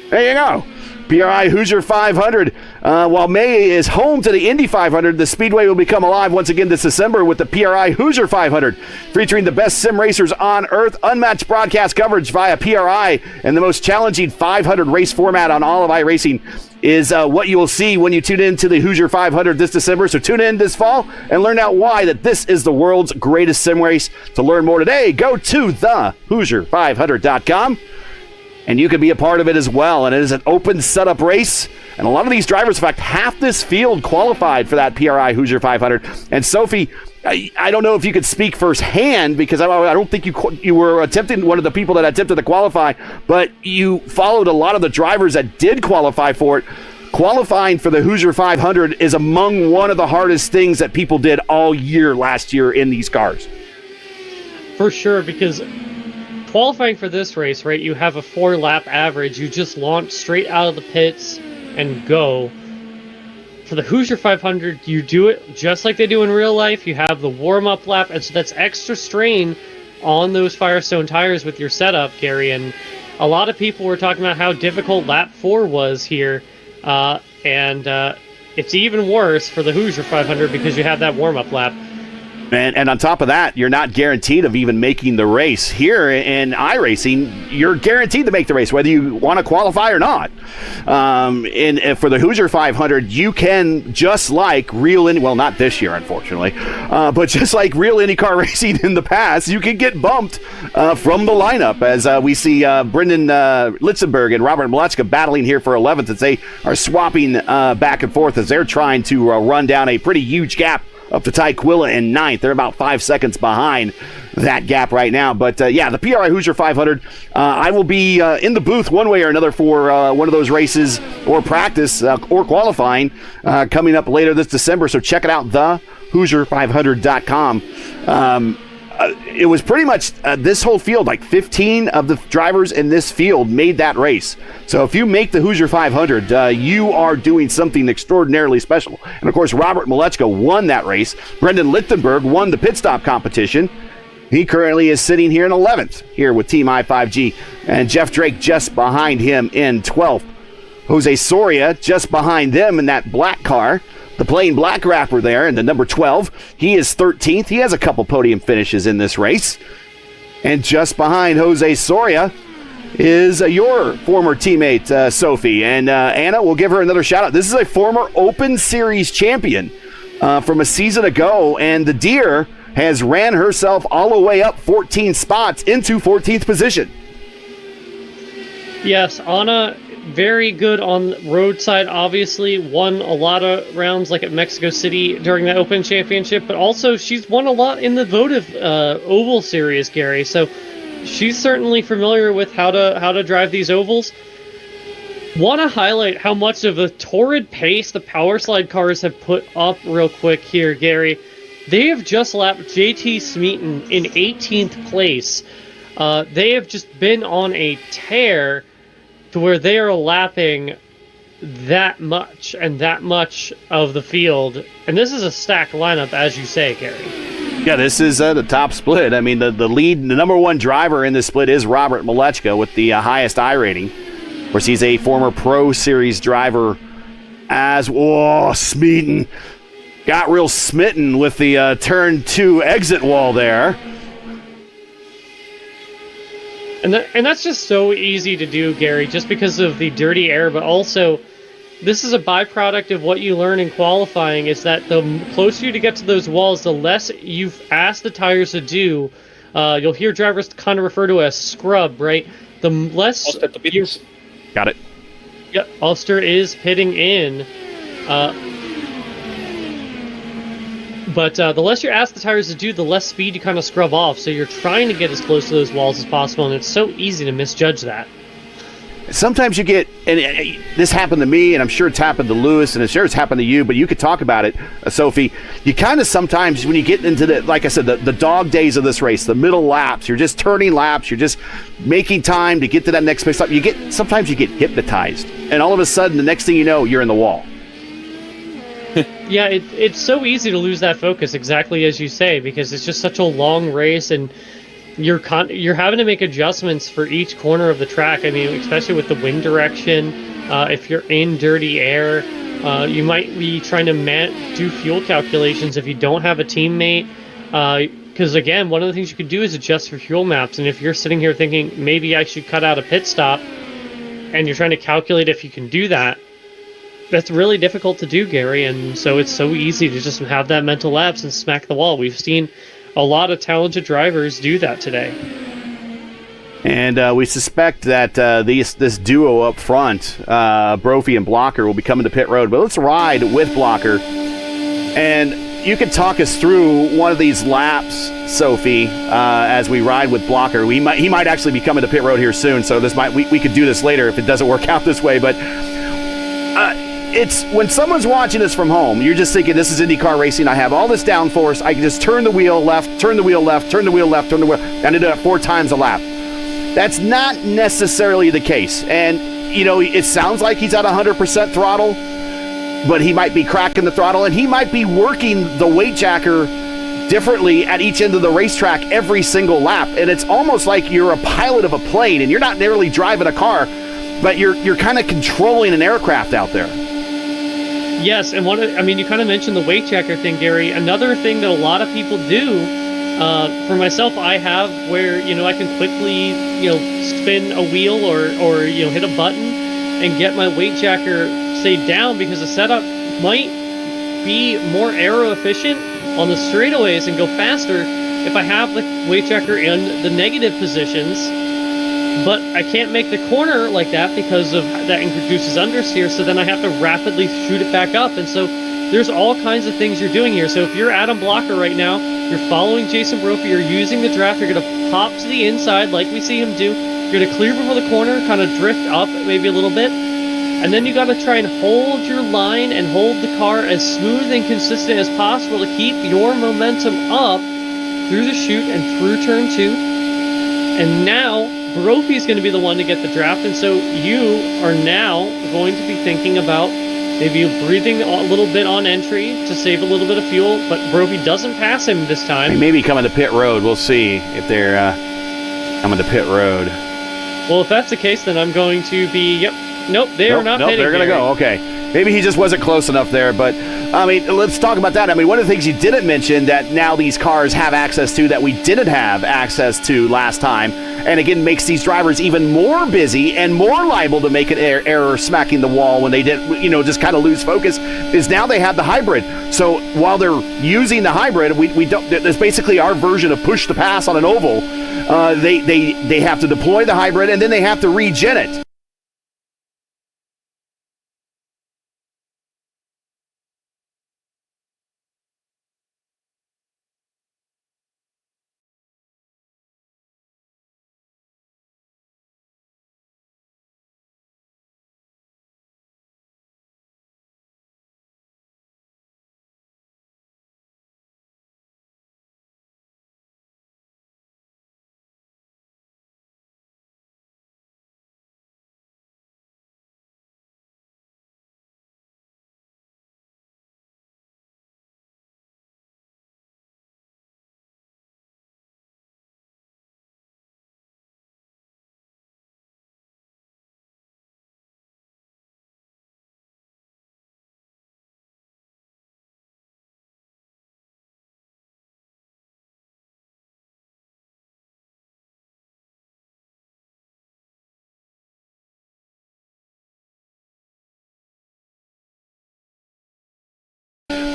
There you go. PRI Hoosier 500. While May is home to the Indy 500, the Speedway will become alive once again this December with the PRI Hoosier 500, featuring the best sim racers on Earth, unmatched broadcast coverage via PRI, and the most challenging 500 race format on all of iRacing is what you will see when you tune in to the Hoosier 500 this December. So tune in this fall and learn out why that this is the world's greatest sim race. To learn more today, go to thehoosier500.com. and you can be a part of it as well. And it is an open setup race. And a lot of these drivers, in fact, half this field qualified for that PRI Hoosier 500. And Sophie, I don't know if you could speak firsthand, because I don't think you were attempting, one of the people that attempted to qualify, but you followed a lot of the drivers that did qualify for it. Qualifying for the Hoosier 500 is among one of the hardest things that people did all year last year in these cars. For sure, because qualifying for this race, right, you have a 4-lap average. You just launch straight out of the pits and go. For the Hoosier 500, you do it just like they do in real life. You have the warm-up lap, and so that's extra strain on those Firestone tires with your setup, Gary. And a lot of people were talking about how difficult lap 4 was here, and it's even worse for the Hoosier 500 because you have that warm-up lap. And on top of that, you're not guaranteed of even making the race. Here in iRacing, you're guaranteed to make the race, whether you want to qualify or not. For the Hoosier 500, you can, just like real Indy, well, not this year, unfortunately, but just like real IndyCar racing in the past, you can get bumped from the lineup, as we see Brendan Litzenberg and Robert Malechka battling here for 11th, as they are swapping back and forth as they're trying to run down a pretty huge gap up to Ty Quilla in 9th. They're about 5 seconds behind that gap right now. But, the PRI Hoosier 500, I will be in the booth one way or another for one of those races or practice or qualifying coming up later this December. So check it out, thehoosier500.com. It was pretty much this whole field, like 15 of the drivers in this field made that race. So if you make the Hoosier 500, you are doing something extraordinarily special. And of course, Robert Malechka won that race. Brendan Lichtenberg won the pit stop competition. He currently is sitting here in 11th here with Team I5G. And Jeff Drake just behind him in 12th. Jose Soria just behind them in that black car. The plain black wrapper there in the number 12. He is 13th. He has a couple podium finishes in this race. And just behind Jose Soria is your former teammate, Sophie. And Anna, we'll give her another shout out. This is a former Open Series champion from a season ago. And the Deer has ran herself all the way up 14 spots into 14th position. Yes, Anna, very good on roadside, obviously. Won a lot of rounds like at Mexico City during the Open Championship, but also she's won a lot in the votive oval series, Gary. So she's certainly familiar with how to drive these ovals. Want to highlight how much of a torrid pace the Power Slide cars have put up real quick here, Gary. They have just lapped JT Smeaton in 18th place. They have just been on a tear to where they are lapping that much of the field. And this is a stacked lineup, as you say, Gary. Yeah, this is the top split. I mean, the number one driver in this split is Robert Malechka with the highest I rating. Of course, he's a former Pro Series driver Smeaton got real smitten with the turn 2 exit wall there. And that's just so easy to do, Gary, just because of the dirty air, but also this is a byproduct of what you learn in qualifying, is that the closer you get to those walls, the less you've asked the tires to do. You'll hear drivers kind of refer to it as scrub, right? The less... Got it. Yep, Ulster is pitting in. But the less you ask the tires to do, the less speed you kind of scrub off. So you're trying to get as close to those walls as possible, and it's so easy to misjudge that. Sometimes you get, and this happened to me, and I'm sure it's happened to Lewis, and I'm sure it's happened to you, but you could talk about it, Sophie. You kind of sometimes, when you get into the, like I said, the dog days of this race, the middle laps, you're just turning laps, you're just making time to get to that next pit stop. Sometimes you get hypnotized, and all of a sudden, the next thing you know, you're in the wall. Yeah, it's so easy to lose that focus, exactly as you say, because it's just such a long race, and you're having to make adjustments for each corner of the track. I mean, especially with the wind direction. If you're in dirty air, you might be trying to do fuel calculations if you don't have a teammate. Because again, one of the things you could do is adjust for fuel maps. And if you're sitting here thinking maybe I should cut out a pit stop, and you're trying to calculate if you can do that, that's really difficult to do, Gary. And so it's so easy to just have that mental lapse and smack the wall. We've seen a lot of talented drivers do that today. And we suspect that this duo up front, Brophy and Blocker, will be coming to pit road. But let's ride with Blocker. And you can talk us through one of these laps, Sophie, as we ride with Blocker. He might actually be coming to pit road here soon, so we could do this later if it doesn't work out this way. But it's when someone's watching this from home, you're just thinking, this is IndyCar racing. I have all this downforce. I can just turn the wheel left, turn the wheel left, turn the wheel left, turn the wheel. And I did it 4 times a lap. That's not necessarily the case. And, it sounds like he's at 100% throttle, but he might be cracking the throttle, and he might be working the weight jacker differently at each end of the racetrack every single lap. And it's almost like you're a pilot of a plane, and you're not nearly driving a car, but you're kind of controlling an aircraft out there. Yes, and you kind of mentioned the weight checker thing, Gary. Another thing that a lot of people do, for myself, I have where, I can quickly, spin a wheel or hit a button and get my weight jacker, say, down, because the setup might be more aero efficient on the straightaways and go faster if I have the weight jacker in the negative positions. But I can't make the corner like that because of that introduces understeer, so then I have to rapidly shoot it back up. And so there's all kinds of things you're doing here. So if you're Adam Blocker right now, you're following Jason Brophy, you're using the draft, you're going to pop to the inside like we see him do. You're going to clear before the corner, kind of drift up maybe a little bit. And then you got to try and hold your line and hold the car as smooth and consistent as possible to keep your momentum up through the chute and through turn 2. And now Brophy's going to be the one to get the draft, and so you are now going to be thinking about maybe breathing a little bit on entry to save a little bit of fuel, but Brophy doesn't pass him this time. Maybe coming to pit road. We'll see if they're coming to pit road. Well, if that's the case, then I'm going to be, nope, they're not pitting. They're going to go, okay. Maybe he just wasn't close enough there, but, let's talk about that. One of the things you didn't mention that now these cars have access to that we didn't have access to last time, and again makes these drivers even more busy and more liable to make an error smacking the wall when they did, just kind of lose focus, is now they have the hybrid. So while they're using the hybrid, we don't. There's basically our version of push to pass on an oval. They have to deploy the hybrid, and then they have to regen it.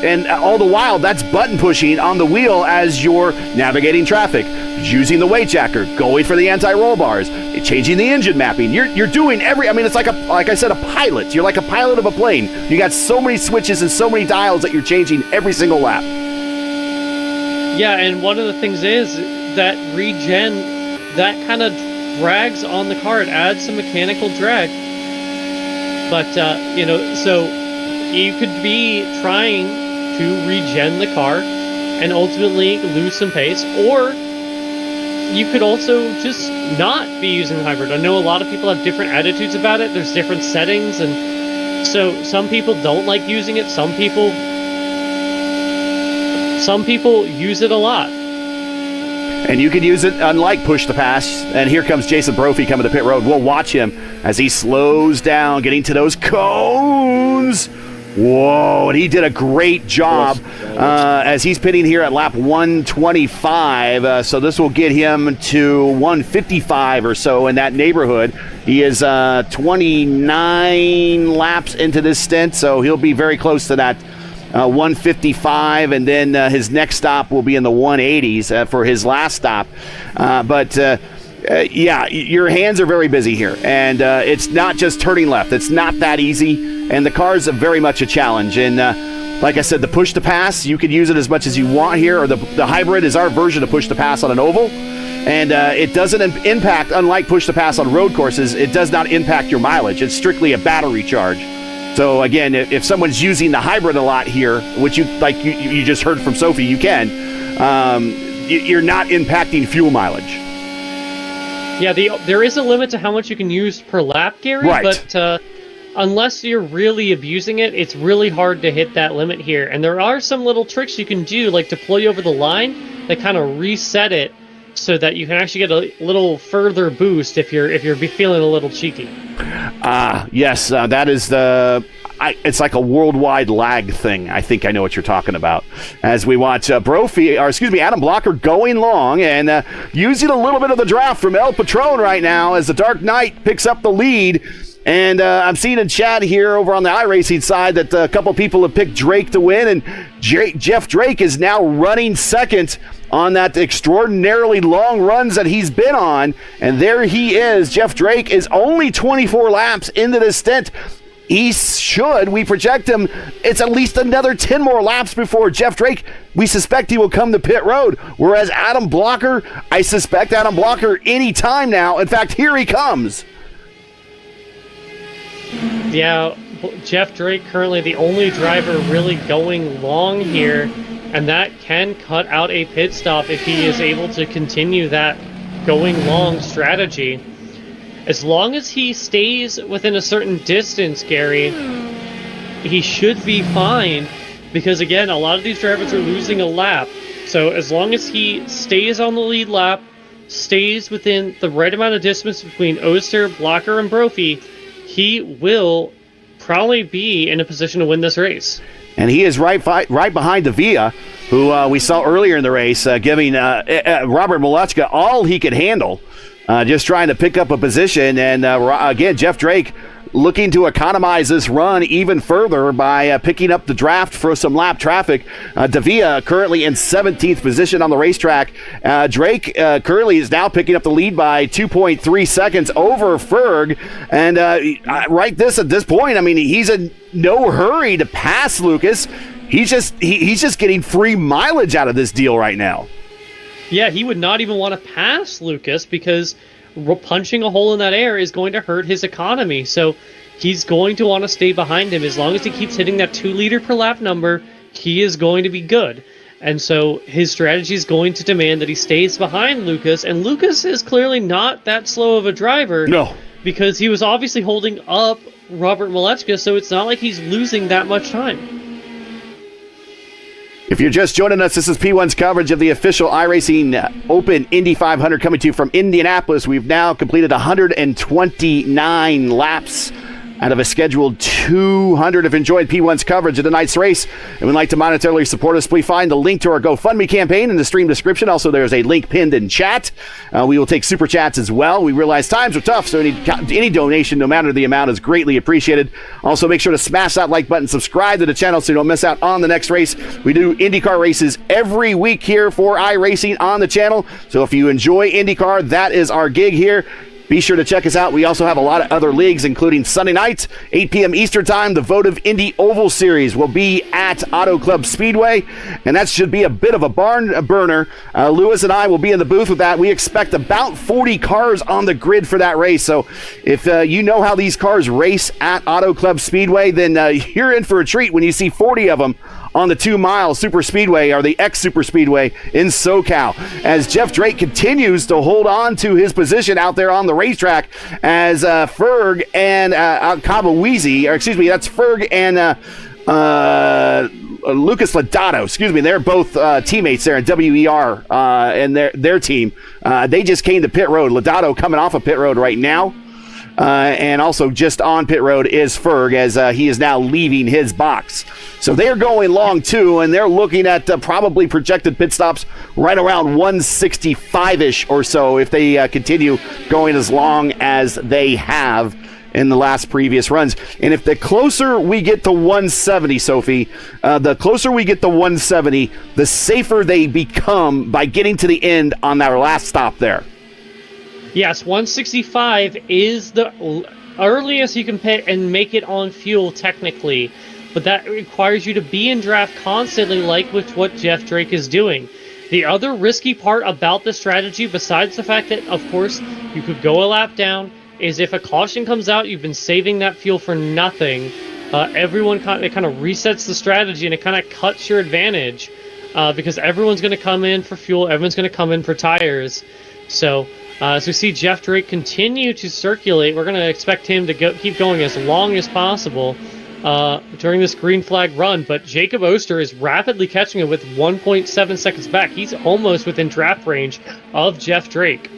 And all the while, that's button pushing on the wheel as you're navigating traffic, using the weight jacker, going for the anti-roll bars, changing the engine mapping. You're doing it's like I said, a pilot. You're like a pilot of a plane. You got so many switches and so many dials that you're changing every single lap. Yeah, and one of the things is that regen, that kind of drags on the car. It adds some mechanical drag. But, so you could be trying to regen the car and ultimately lose some pace, or you could also just not be using the hybrid. I know a lot of people have different attitudes about it. There's different settings, and so some people don't like using it. Some people use it a lot. And you can use it unlike push to pass. And here comes Jason Brophy coming to pit road. We'll watch him as he slows down, getting to those cones. Whoa, and he did a great job as he's pitting here at lap 125. So this will get him to 155 or so in that neighborhood. He is 29 laps into this stint, so he'll be very close to that 155, and then his next stop will be in the 180s for his last stop. But Yeah, your hands are very busy here, and it's not just turning left. It's not that easy, and the car's very much a challenge. And like I said, the push to pass, you can use it as much as you want here, or the hybrid is our version of push to pass on an oval, and it doesn't impact, unlike push to pass on road courses, it does not impact your mileage. It's strictly a battery charge. So again, if someone's using the hybrid a lot here, which you just heard from Sophie, you can, you're not impacting fuel mileage. Yeah, there is a limit to how much you can use per lap, Gary, right. But unless you're really abusing it, it's really hard to hit that limit here. And there are some little tricks you can do, like deploy over the line, that kind of reset it so that you can actually get a little further boost if you're feeling a little cheeky. Yes, that is it's like a worldwide lag thing. I think I know what you're talking about. As we watch Adam Blocker going long and using a little bit of the draft from El Patron right now as the Dark Knight picks up the lead. And I'm seeing in chat here over on the iRacing side that a couple people have picked Drake to win, and Jeff Drake is now running second on that extraordinarily long runs that he's been on. And there he is. Jeff Drake is only 24 laps into this stint. We project him, it's at least another 10 more laps before Jeff Drake, we suspect he will come to pit road. Whereas Adam Blocker, I suspect Adam Blocker any time now. In fact, here he comes. Yeah, Jeff Drake currently the only driver really going long here, and that can cut out a pit stop if he is able to continue that going long strategy. As long as he stays within a certain distance, Gary, he should be fine, because again, a lot of these drivers are losing a lap. So as long as he stays on the lead lap, stays within the right amount of distance between Oster, Blocker, and Brophy, he will probably be in a position to win this race. And he is right behind Davia, who we saw earlier in the race, giving Robert Malechka all he could handle, just trying to pick up a position. And again, Jeff Drake looking to economize this run even further by picking up the draft for some lap traffic. Davia currently in 17th position on the racetrack. Drake currently is now picking up the lead by 2.3 seconds over Ferg. And at this point, I mean, he's in no hurry to pass Lucas. He's just getting free mileage out of this deal right now. Yeah, he would not even want to pass Lucas because punching a hole in that air is going to hurt his economy. So he's going to want to stay behind him. As long as he keeps hitting that 2 liter per lap number, he is going to be good. And so his strategy is going to demand that he stays behind Lucas. And Lucas is clearly not that slow of a driver. No. Because he was obviously holding up Robert Malechka, so it's not like he's losing that much time. If you're just joining us, this is P1's coverage of the official iRacing Open Indy 500 coming to you from Indianapolis. We've now completed 129 laps out of a scheduled 200. If you enjoyed P1's coverage of tonight's race and would like to monetarily support us, please find the link to our GoFundMe campaign in the stream description. Also, there's a link pinned in chat. We will take super chats as well. We realize times are tough, so any donation, no matter the amount, is greatly appreciated. Also, make sure to smash that like button, subscribe to the channel so you don't miss out on the next race. We do IndyCar races every week here for iRacing on the channel. So if you enjoy IndyCar, that is our gig here. Be sure to check us out. We also have a lot of other leagues, including Sunday nights, 8 p.m. Eastern Time. The Votive Indy Oval Series will be at Auto Club Speedway, and that should be a bit of a barn burner. Lewis and I will be in the booth with that. We expect about 40 cars on the grid for that race. So if you know how these cars race at Auto Club Speedway, then you're in for a treat when you see 40 of them on the 2-mile super speedway, or the X super speedway in SoCal, as Jeff Drake continues to hold on to his position out there on the racetrack, as Ferg and Kabawizi, or excuse me, that's Ferg and Lucas Lodato, they're both teammates there in WER and their team. They just came to pit road. Lodato coming off of pit road right now. And also just on pit road is Ferg, as he is now leaving his box. So they're going long too, and they're looking at probably projected pit stops right around 165-ish or so if they continue going as long as they have in the last previous runs. And if the closer we get to 170, Sophie, the closer we get to 170, the safer they become by getting to the end on that last stop there. Yes, 165 is the earliest you can pit and make it on fuel technically, but that requires you to be in draft constantly, like with what Jeff Drake is doing. The other risky part about the strategy, besides the fact that, of course, you could go a lap down, is if a caution comes out, you've been saving that fuel for nothing. It kind of resets the strategy, and it kind of cuts your advantage because everyone's going to come in for fuel, everyone's going to come in for tires. So as we see Jeff Drake continue to circulate, we're going to expect him to keep going as long as possible during this green flag run, but Jacob Oster is rapidly catching it with 1.7 seconds back. He's almost within draft range of Jeff Drake.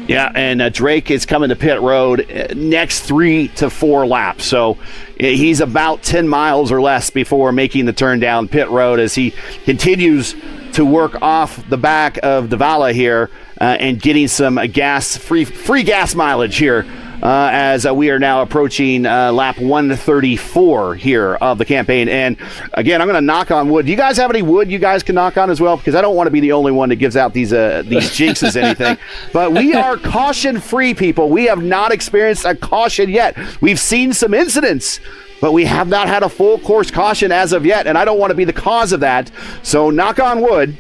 Yeah, and Drake is coming to pit road next 3 to 4 laps. So he's about 10 miles or less before making the turn down pit road as he continues to work off the back of Davala here and getting some free gas mileage here as we are now approaching lap 134 here of the campaign. And again, I'm going to knock on wood. Do you guys have any wood you guys can knock on as well? Because I don't want to be the only one that gives out these jinxes anything. But we are caution-free, people. We have not experienced a caution yet. We've seen some incidents, but we have not had a full course caution as of yet, and I don't want to be the cause of that. So knock on wood,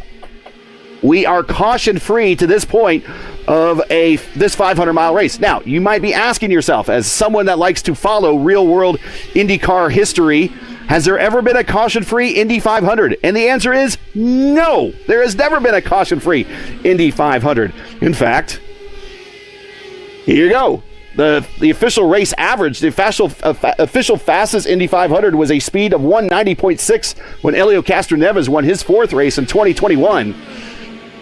we are caution-free to this point of this 500-mile race. Now, you might be asking yourself, as someone that likes to follow real-world IndyCar history, has there ever been a caution-free Indy 500? And the answer is no. There has never been a caution-free Indy 500. In fact, here you go. The official race average, the official fastest Indy 500 was a speed of 190.6 when Helio Castroneves won his 4th race in 2021.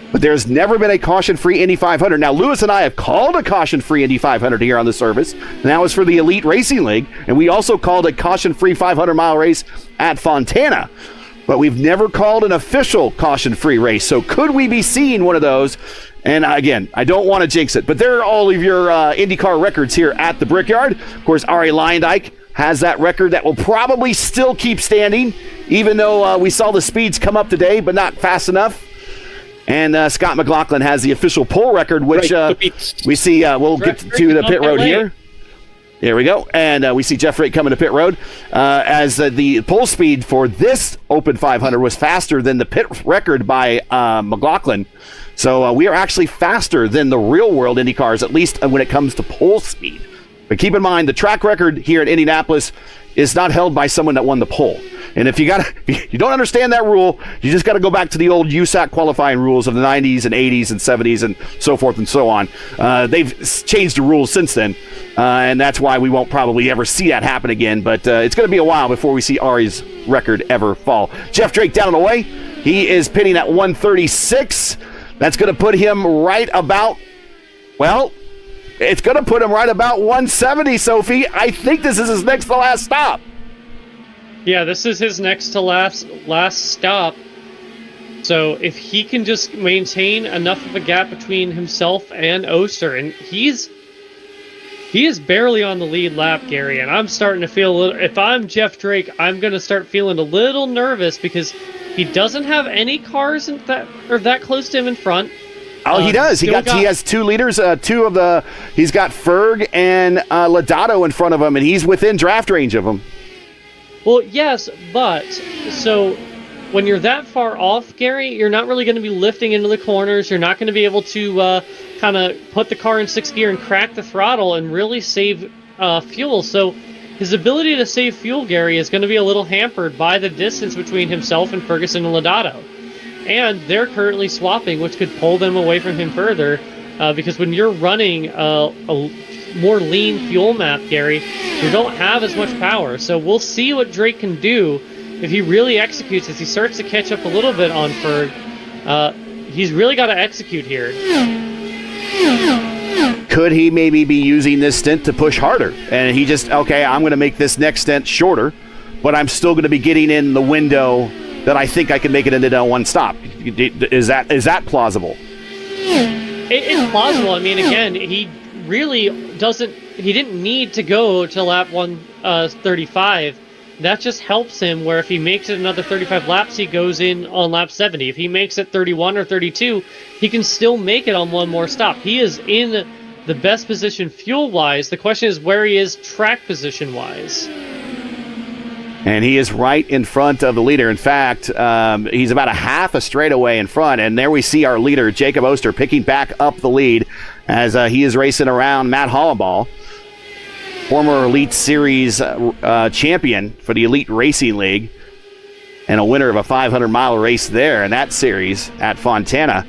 But there's never been a caution-free Indy 500. Now, Lewis and I have called a caution-free Indy 500 here on the service, and that was for the Elite Racing League, and we also called a caution-free 500-mile race at Fontana. But we've never called an official caution-free race. So could we be seeing one of those? And again, I don't want to jinx it, but there are all of your IndyCar records here at the Brickyard. Of course, Arie Luyendyk has that record that will probably still keep standing, even though we saw the speeds come up today, but not fast enough. And Scott McLaughlin has the official pole record, which we see. We'll get to the pit road here. There we go. And we see Jeff Drake coming to pit road as the pole speed for this Open 500 was faster than the pit record by McLaughlin. So we are actually faster than the real world Indy cars, at least when it comes to pole speed. But keep in mind, the track record here at Indianapolis is not held by someone that won the pole. And if you don't understand that rule, you just got to go back to the old USAC qualifying rules of the 90s and 80s and 70s and so forth and so on. They've changed the rules since then, and that's why we won't probably ever see that happen again. But it's going to be a while before we see Arie's record ever fall. Jeff Drake down and away. He is pitting at 136. That's going to put him right about, well, it's going to put him right about 170, Sophie. I think this is his next to last stop. Yeah, this is his next to last stop. So if he can just maintain enough of a gap between himself and Oster, and he is barely on the lead lap, Gary, and I'm starting to feel a little, if I'm Jeff Drake, I'm going to start feeling a little nervous because he doesn't have any cars that are that close to him in front. Oh, he does. He has 2 leaders. He's got Ferg and Lodato in front of him, and he's within draft range of them. Well, yes, but so when you're that far off, Gary, you're not really going to be lifting into the corners. You're not going to be able to kind of put the car in 6th gear and crack the throttle and really save fuel. So his ability to save fuel, Gary, is going to be a little hampered by the distance between himself and Ferguson and Lodato. And they're currently swapping, which could pull them away from him further. Because when you're running a more lean fuel map, Gary, you don't have as much power. So we'll see what Drake can do if he really executes as he starts to catch up a little bit on Ferg. He's really got to execute here. Could he maybe be using this stint to push harder? And he just, okay, I'm going to make this next stint shorter, but I'm still going to be getting in the window that I think I can make it into one stop. Is that plausible? It's plausible. I mean, again, he really he didn't need to go to lap 135. That just helps him where if he makes it another 35 laps, he goes in on lap 70. If he makes it 31 or 32, he can still make it on one more stop. He is in the best position fuel-wise. The question is where he is track position-wise. And he is right in front of the leader. In fact, he's about a half a straightaway in front. And there we see our leader, Jacob Oster, picking back up the lead as he is racing around Matt Hollenball, former Elite Series champion for the Elite Racing League and a winner of a 500-mile race there in that series at Fontana.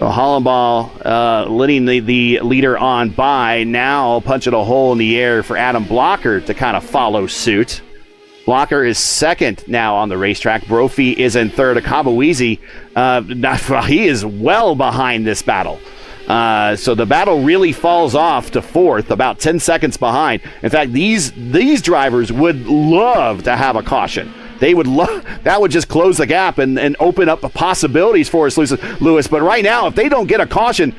So Hollenball letting the leader on by, now punching a hole in the air for Adam Blocker to kind of follow suit. Blocker is second now on the racetrack. Brophy is in third. Akabuizi, he is well behind this battle. So the battle really falls off to fourth, about 10 seconds behind. In fact, these drivers would love to have a caution. They would love that. Would just close the gap and open up possibilities for us, Lewis. But right now, if they don't get a caution,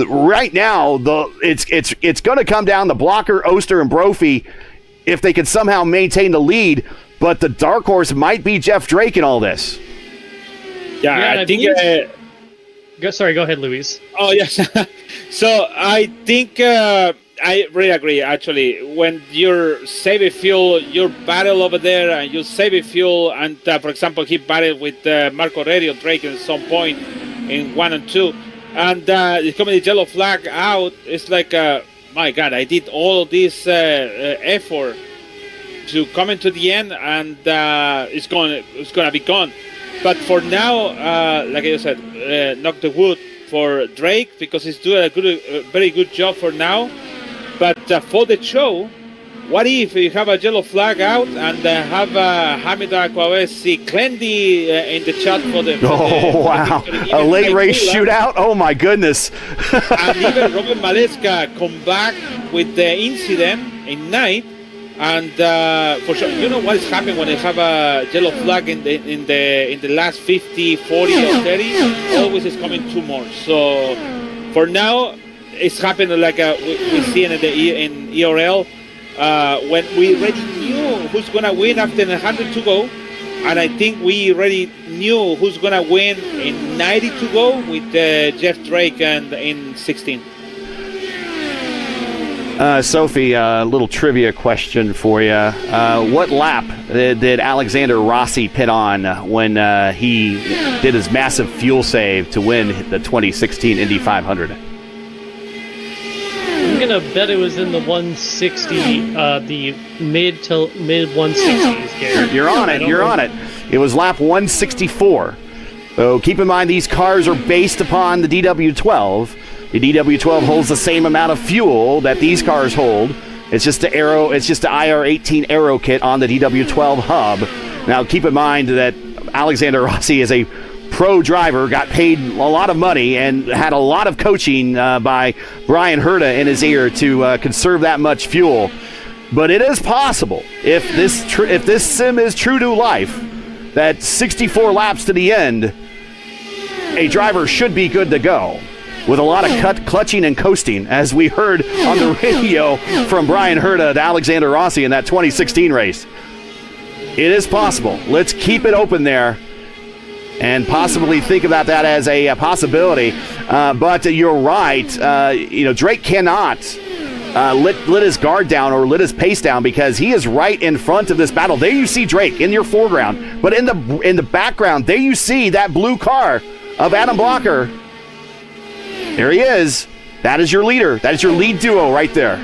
right now it's going to come down to Blocker, Oster, and Brophy if they can somehow maintain the lead. But the dark horse might be Jeff Drake in all this. Yeah, I think. Sorry, go ahead, Luis. Oh, yes. So I think I really agree, actually. When you're saving fuel, you battle over there and you save fuel. And, for example, he battled with Marco Aurelio Drake at some point in 1 and 2. And it's coming the yellow flag out. It's like, my God, I did all this effort to come into the end, and it's gonna be gone. But for now, like I said, knock the wood for Drake, because he's doing a very good job for now. But for the show, what if you have a yellow flag out and have Hamid Akwawesi Klendi in the chat for the... Wow. A late race shootout? Oh, my goodness. And even Robert Maleska come back with the incident in night. And for sure, you know what is happening when they have a yellow flag in the last 50, 40, or 30. Always is coming two more. So for now, it's happening like we see in ERL when we already knew who's gonna win after 100 to go, and I think we already knew who's gonna win in 90 to go with Jeff Drake and in 16. Sophie, a little trivia question for you. What lap did Alexander Rossi pit on when he did his massive fuel save to win the 2016 Indy 500? I'm gonna bet it was in the 160, the mid 160s, Garrett. You're on it. You're on it. It was lap 164. So keep in mind these cars are based upon the DW12. The DW12 holds the same amount of fuel that these cars hold. It's just the IR18 Aero kit on the DW12 hub. Now, keep in mind that Alexander Rossi is a pro driver, got paid a lot of money, and had a lot of coaching by Brian Herta in his ear to conserve that much fuel. But it is possible, if this sim is true to life, that 64 laps to the end, a driver should be good to go, with a lot of clutching and coasting, as we heard on the radio from Brian Herta to Alexander Rossi in that 2016 race. It is possible. Let's keep it open there and possibly think about that as a possibility. But you're right. Drake cannot let his guard down or let his pace down, because he is right in front of this battle. There you see Drake in your foreground, but in the background, there you see that blue car of Adam Blocker. There he is. That is your leader. That is your lead duo right there.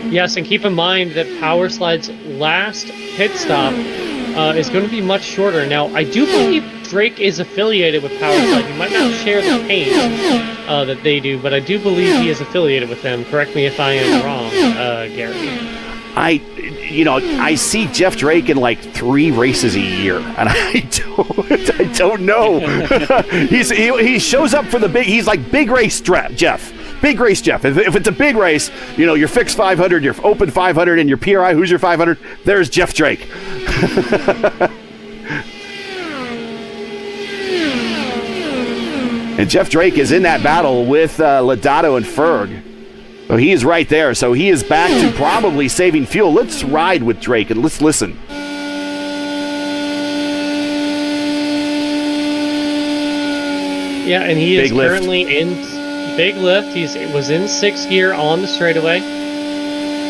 Yes, and keep in mind that Powerslide's last pit stop is going to be much shorter. Now, I do believe Drake is affiliated with Powerslide. He might not share the paint that they do, but I do believe he is affiliated with them. Correct me if I am wrong, Gary. I see Jeff Drake in like 3 races a year, and I don't know. he shows up for the big. He's like big race Jeff. Big race Jeff. If it's a big race, your fixed 500, your open 500, and your PRI Hoosier 500. There's Jeff Drake. And Jeff Drake is in that battle with Lodato and Ferg. So he is right there. So he is back to probably saving fuel. Let's ride with Drake and let's listen. Yeah, and he is currently in big lift. It was in 6th gear on the straightaway.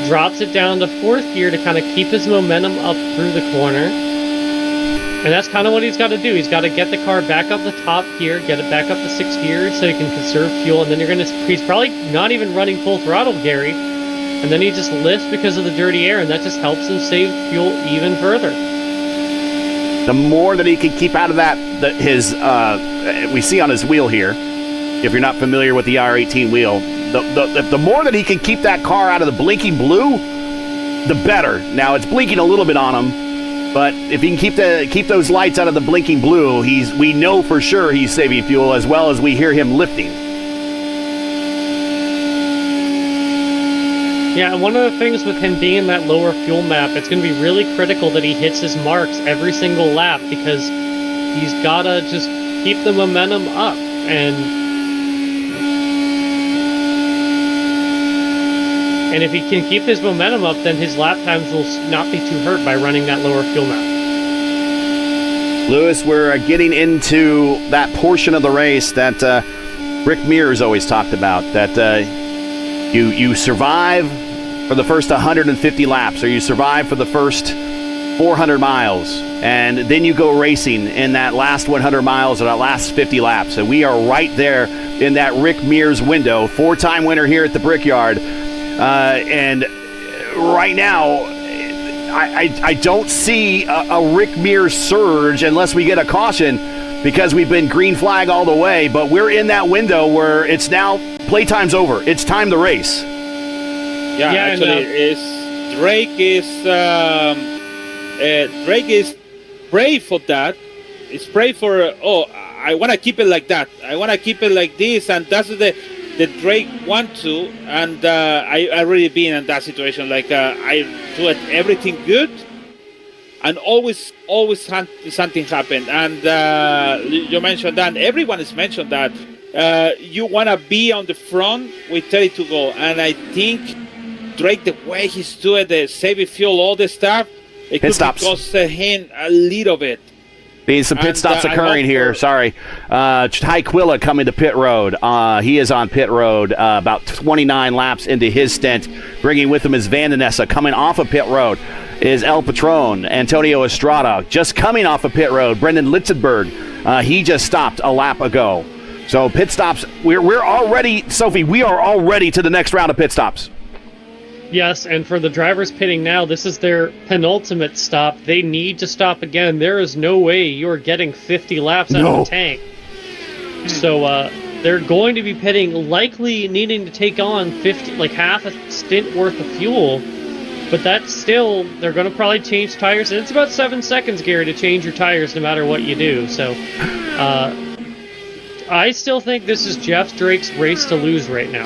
Drops it down to 4th gear to kind of keep his momentum up through the corner. And that's kind of what he's got to do. He's got to get the car back up the top gear, get it back up to 6th gear so he can conserve fuel. And then he's probably not even running full throttle, Gary. And then he just lifts because of the dirty air, and that just helps him save fuel even further. The more that he can keep out of that, we see on his wheel here, if you're not familiar with the R18 wheel, the more that he can keep that car out of the blinking blue, the better. Now, it's blinking a little bit on him, but if he can keep those lights out of the blinking blue, we know for sure he's saving fuel, as well as we hear him lifting. Yeah, and one of the things with him being in that lower fuel map, it's going to be really critical that he hits his marks every single lap, because he's got to just keep the momentum up. And if he can keep his momentum up, then his lap times will not be too hurt by running that lower fuel map. Lewis, we're getting into that portion of the race that Rick Mears always talked about, that you survive for the first 150 laps, or you survive for the first 400 miles, and then you go racing in that last 100 miles or that last 50 laps. And we are right there in that Rick Mears window, 4-time winner here at the Brickyard. And right now, I don't see a Rick Mears surge unless we get a caution, because we've been green flag all the way. But we're in that window where it's now playtime's over. It's time to race. Yeah, actually, Drake is pray for that. It's pray for I want to keep it like that. I want to keep it like this, and that's the Drake want to. And I really been in that situation. Like I do everything good, and always something happened. And you mentioned that. Everyone has mentioned that. You want to be on the front with 30 to go, and I think Drake, the way he's doing the saving fuel, all the stuff, it could cost him a little bit. There's some pit stops occurring here. Sorry. Tyquilla coming to pit road. He is on pit road about 29 laps into his stint. Bringing with him is Vandenessa. Coming off of pit road is El Patron, Antonio Estrada. Just coming off of pit road, Brendan Litzenberg. He just stopped a lap ago. So pit stops, we're already, Sophie, we are already to the next round of pit stops. Yes, and for the drivers pitting now, this is their penultimate stop. They need to stop again. There is no way you're getting 50 laps out of the tank. So they're going to be pitting, likely needing to take on 50, like half a stint worth of fuel. But that's still, they're going to probably change tires. And it's about 7 seconds, Gary, to change your tires no matter what you do. So I still think this is Jeff Drake's race to lose right now.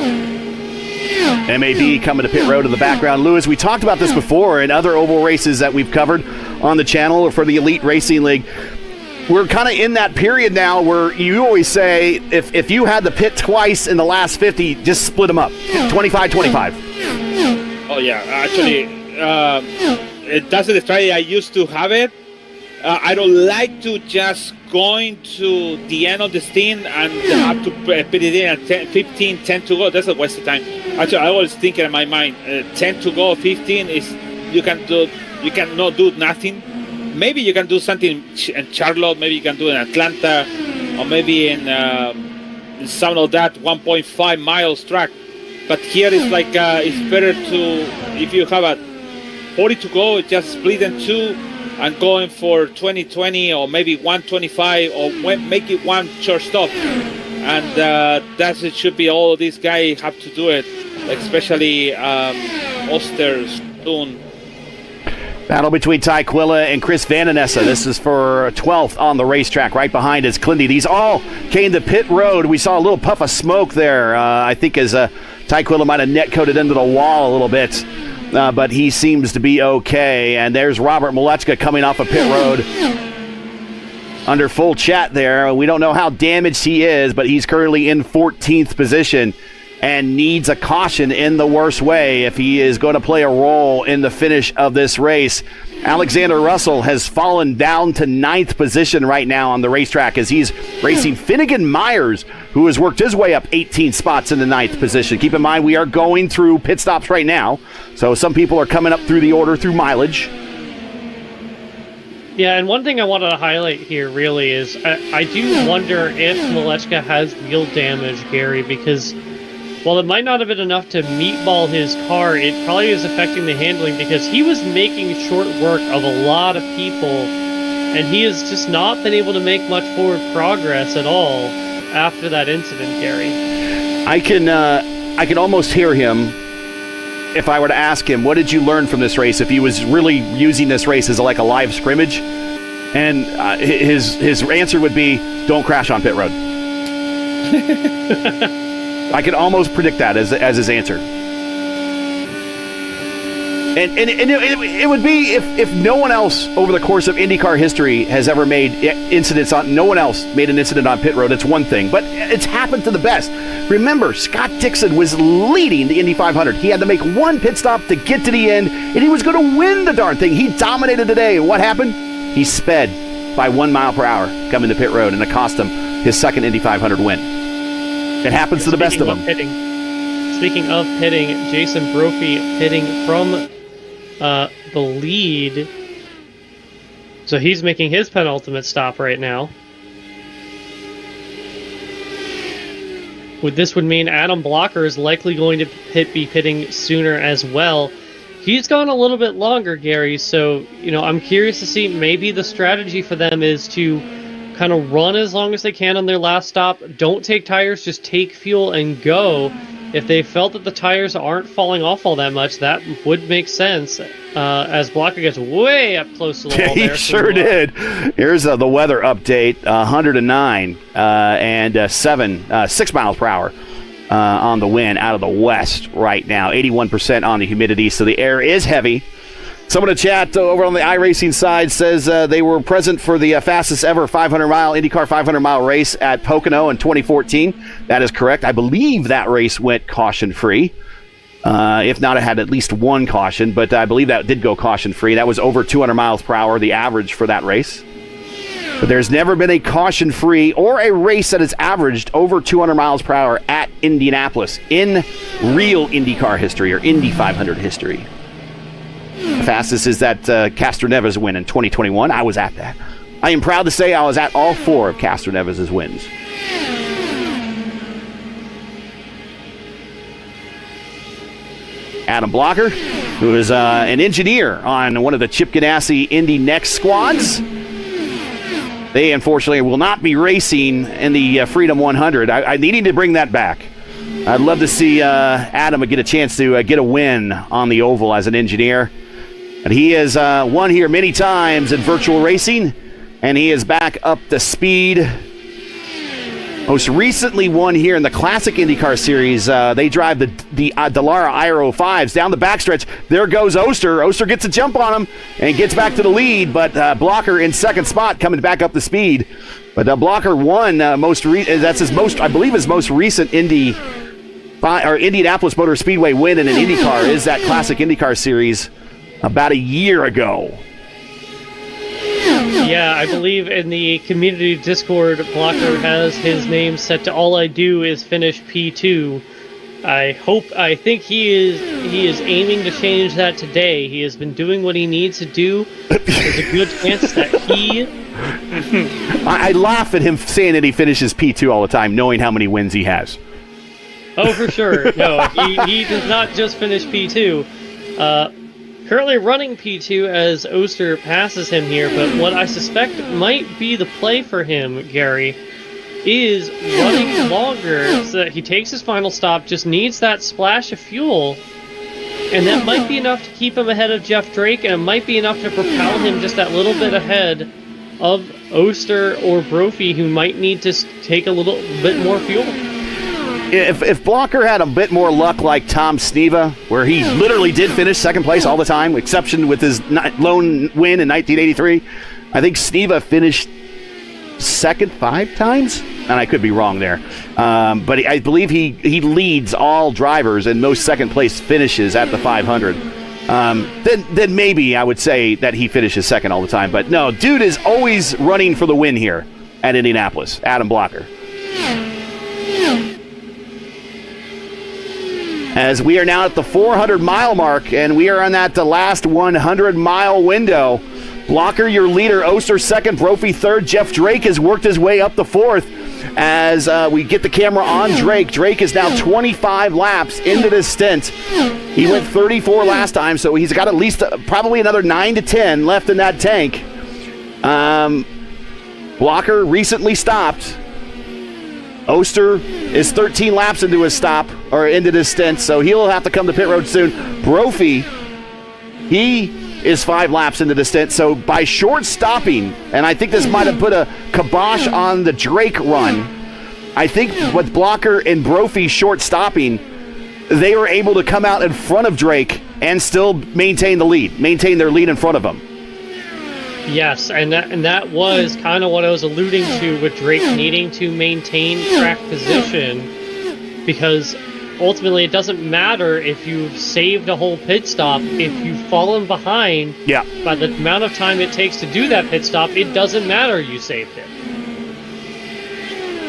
MAB coming to pit road in the background. Lewis, we talked about this before in other oval races that we've covered on the channel or for the Elite Racing League. We're kind of in that period now where you always say if you had the pit twice in the last 50, just split them up. 25-25. Oh, yeah. Actually, that's the strategy I used to have it. I don't like to just going to the end of the stint and have to put it in at 10 to go. That's a waste of time. Actually, I was thinking in my mind, 10 to go, 15 is you cannot do nothing. Maybe you can do something in Charlotte. Maybe you can do in Atlanta, or maybe in some of that 1.5 miles track. But here it's like it's better to, if you have a 40 to go, just split in two and going for 20-20 or maybe 125 or make it one short stop. And that's it should be all of these guys have to do it, especially Oster soon. Battle between Tyquilla and Chris Vandenessa. This is for 12th on the racetrack. Right behind is Clindy. These all came to pit road. We saw a little puff of smoke there. I think as Tyquilla might have net coated into the wall a little bit. But he seems to be okay. And there's Robert Malechka coming off of pit road under full chat there. We don't know how damaged he is, but he's currently in 14th position and needs a caution in the worst way if he is going to play a role in the finish of this race. Alexander Russell has fallen down to 9th position right now on the racetrack as he's racing Finnegan Myers, who has worked his way up 18 spots in the 9th position. Keep in mind, we are going through pit stops right now, so some people are coming up through the order through mileage. Yeah, and one thing I wanted to highlight here really is I do wonder if Malechka has wheel damage, Gary, because while it might not have been enough to meatball his car, it probably is affecting the handling because he was making short work of a lot of people, and he has just not been able to make much forward progress at all after that incident, Gary. I can almost hear him if I were to ask him, what did you learn from this race, if he was really using this race as like a live scrimmage? And his answer would be, don't crash on pit road. I could almost predict that as his answer. And it would be if no one else over the course of IndyCar history has ever made incidents on, no one else made an incident on pit road, it's one thing, but it's happened to the best. Remember, Scott Dixon was leading the Indy 500. He had to make one pit stop to get to the end, and he was going to win the darn thing. He dominated today. And what happened? He sped by 1 mile per hour coming to pit road, and it cost him his second Indy 500 win. It happens to the best of them. Speaking of pitting, Jason Brophy pitting from the lead. So he's making his penultimate stop right now. This would mean Adam Blocker is likely going to be pitting sooner as well. He's gone a little bit longer, Gary, so I'm curious to see, maybe the strategy for them is to kind of run as long as they can on their last stop. Don't take tires, just take fuel and go. If they felt that the tires aren't falling off all that much, that would make sense. As Blocker gets way up close to the wall there. He sure did. Here's the weather update, 109 and 6 miles per hour on the wind out of the west right now. 81% on the humidity, so the air is heavy. Someone in chat over on the iRacing side says they were present for the fastest ever 500-mile IndyCar 500-mile race at Pocono in 2014. That is correct. I believe that race went caution-free. If not, it had at least one caution, but I believe that did go caution-free. That was over 200 miles per hour, the average for that race. But there's never been a caution-free or a race that has averaged over 200 miles per hour at Indianapolis in real IndyCar history or Indy 500 history. The fastest is that Castroneves win in 2021. I was at that. I am proud to say I was at all 4 of Castroneves' wins. Adam Blocker, who is an engineer on one of the Chip Ganassi Indy Next squads. They, unfortunately, will not be racing in the Freedom 100. I needing to bring that back. I'd love to see Adam get a chance to get a win on the oval as an engineer. And he has won here many times in virtual racing, and he is back up to speed. Most recently won here in the Classic IndyCar Series. They drive the Dallara Aero 5s down the backstretch. There goes Oster. Oster gets a jump on him and gets back to the lead, but Blocker in second spot coming back up the speed. But Blocker won that's his most, I believe, his most recent Indianapolis Motor Speedway win in an IndyCar is that Classic IndyCar Series about a year ago. Yeah, I believe in the community Discord, Blocker has his name set to all I do is finish P2. I think he is aiming to change that today. He has been doing what he needs to do. There's a good chance that he... I laugh at him saying that he finishes P2 all the time, knowing how many wins he has. Oh, for sure. No, he does not just finish P2. Currently running P2 as Oster passes him here, but what I suspect might be the play for him, Gary, is running longer so that he takes his final stop, just needs that splash of fuel, and that might be enough to keep him ahead of Jeff Drake, and it might be enough to propel him just that little bit ahead of Oster or Brophy, who might need to take a little bit more fuel. If Blocker had a bit more luck like Tom Sneva, where he literally did finish second place all the time, exception with his lone win in 1983, I think Sneva finished second 5 times, and I could be wrong there. But I believe he leads all drivers in most second place finishes at the 500. then maybe I would say that he finishes second all the time. But no, dude is always running for the win here at Indianapolis, Adam Blocker. As we are now at the 400-mile mark, and we are on that the last 100-mile window. Blocker, your leader. Oster second. Brophy third. Jeff Drake has worked his way up the fourth. As we get the camera on Drake. Drake is now 25 laps into this stint. He went 34 last time, so he's got at least probably another 9 to 10 left in that tank. Blocker recently stopped. Oster is 13 laps into his stop, or into this stint, so he'll have to come to pit road soon. Brophy, he is 5 laps into the stint, so by short stopping, and I think this might have put a kibosh on the Drake run, I think with Blocker and Brophy short stopping, they were able to come out in front of Drake and still maintain their lead in front of him. Yes, and that was kind of what I was alluding to with Drake needing to maintain track position, because ultimately it doesn't matter if you've saved a whole pit stop. If you've fallen behind by the amount of time it takes to do that pit stop, it doesn't matter you saved it.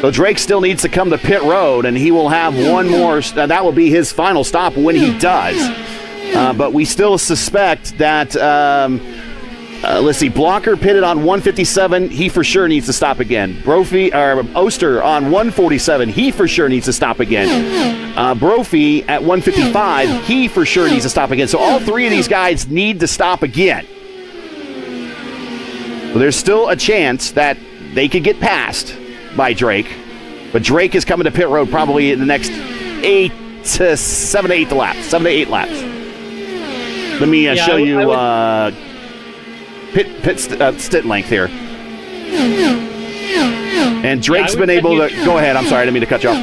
So Drake still needs to come to pit road, and he will have one more. That will be his final stop when he does. But we still suspect that... let's see, Blocker pitted on 157. He for sure needs to stop again. Oster on 147. He for sure needs to stop again. Brophy at 155. He for sure needs to stop again. So all three of these guys need to stop again. Well, there's still a chance that they could get passed by Drake. But Drake is coming to pit road probably in the next 7 to 8 laps. Let me show you... Pit stint length here. And Drake's been able to... Go ahead, I'm sorry, I didn't mean to cut you off.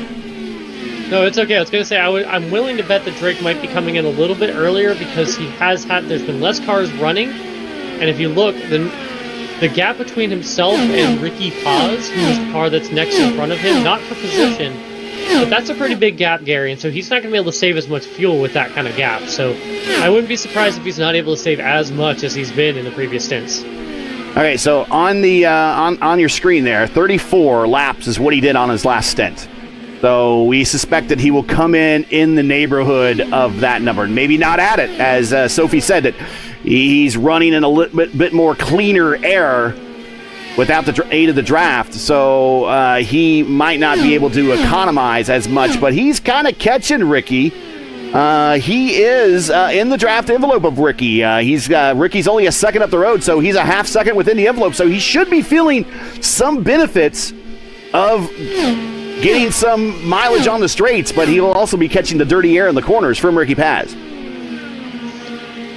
No, it's okay. I was going to say, I'm willing to bet that Drake might be coming in a little bit earlier because there's been less cars running. And if you look, the gap between himself and Ricky Paz, who is the car that's next in front of him, not for position, but that's a pretty big gap, Gary, and so he's not going to be able to save as much fuel with that kind of gap. So I wouldn't be surprised if he's not able to save as much as he's been in the previous stints. Okay, so on the on your screen there, 34 laps is what he did on his last stint. So we suspect that he will come in the neighborhood of that number. Maybe not at it, as Sophie said, that he's running in a little bit more cleaner air without the aid of the draft, so he might not be able to economize as much, but he's kind of catching Ricky. He is in the draft envelope of Ricky. Ricky's only a second up the road, so he's a half second within the envelope, so he should be feeling some benefits of getting some mileage on the straights, but he will also be catching the dirty air in the corners from Ricky Paz.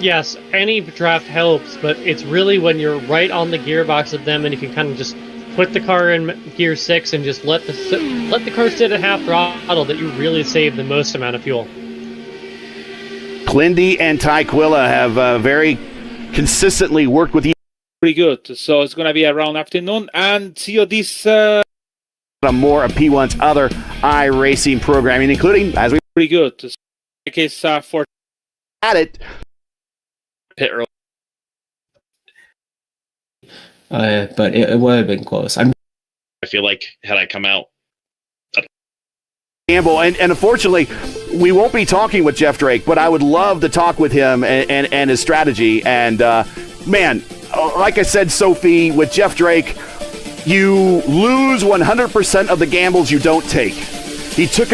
Yes, any draft helps, but it's really when you're right on the gearbox of them and you can kind of just put the car in gear 6 and just let the car sit at half throttle that you really save the most amount of fuel. Clindy and Tyquilla have very consistently worked with each pretty good. So it's going to be around afternoon, and COD's more of P1's other iRacing programming, including, as we pretty good. So in case for at it, pit road. But it would have been close. I feel like had I come out. Gamble, and unfortunately, we won't be talking with Jeff Drake, but I would love to talk with him and his strategy. And man, like I said, Sophie, with Jeff Drake, you lose 100% of the gambles you don't take. He took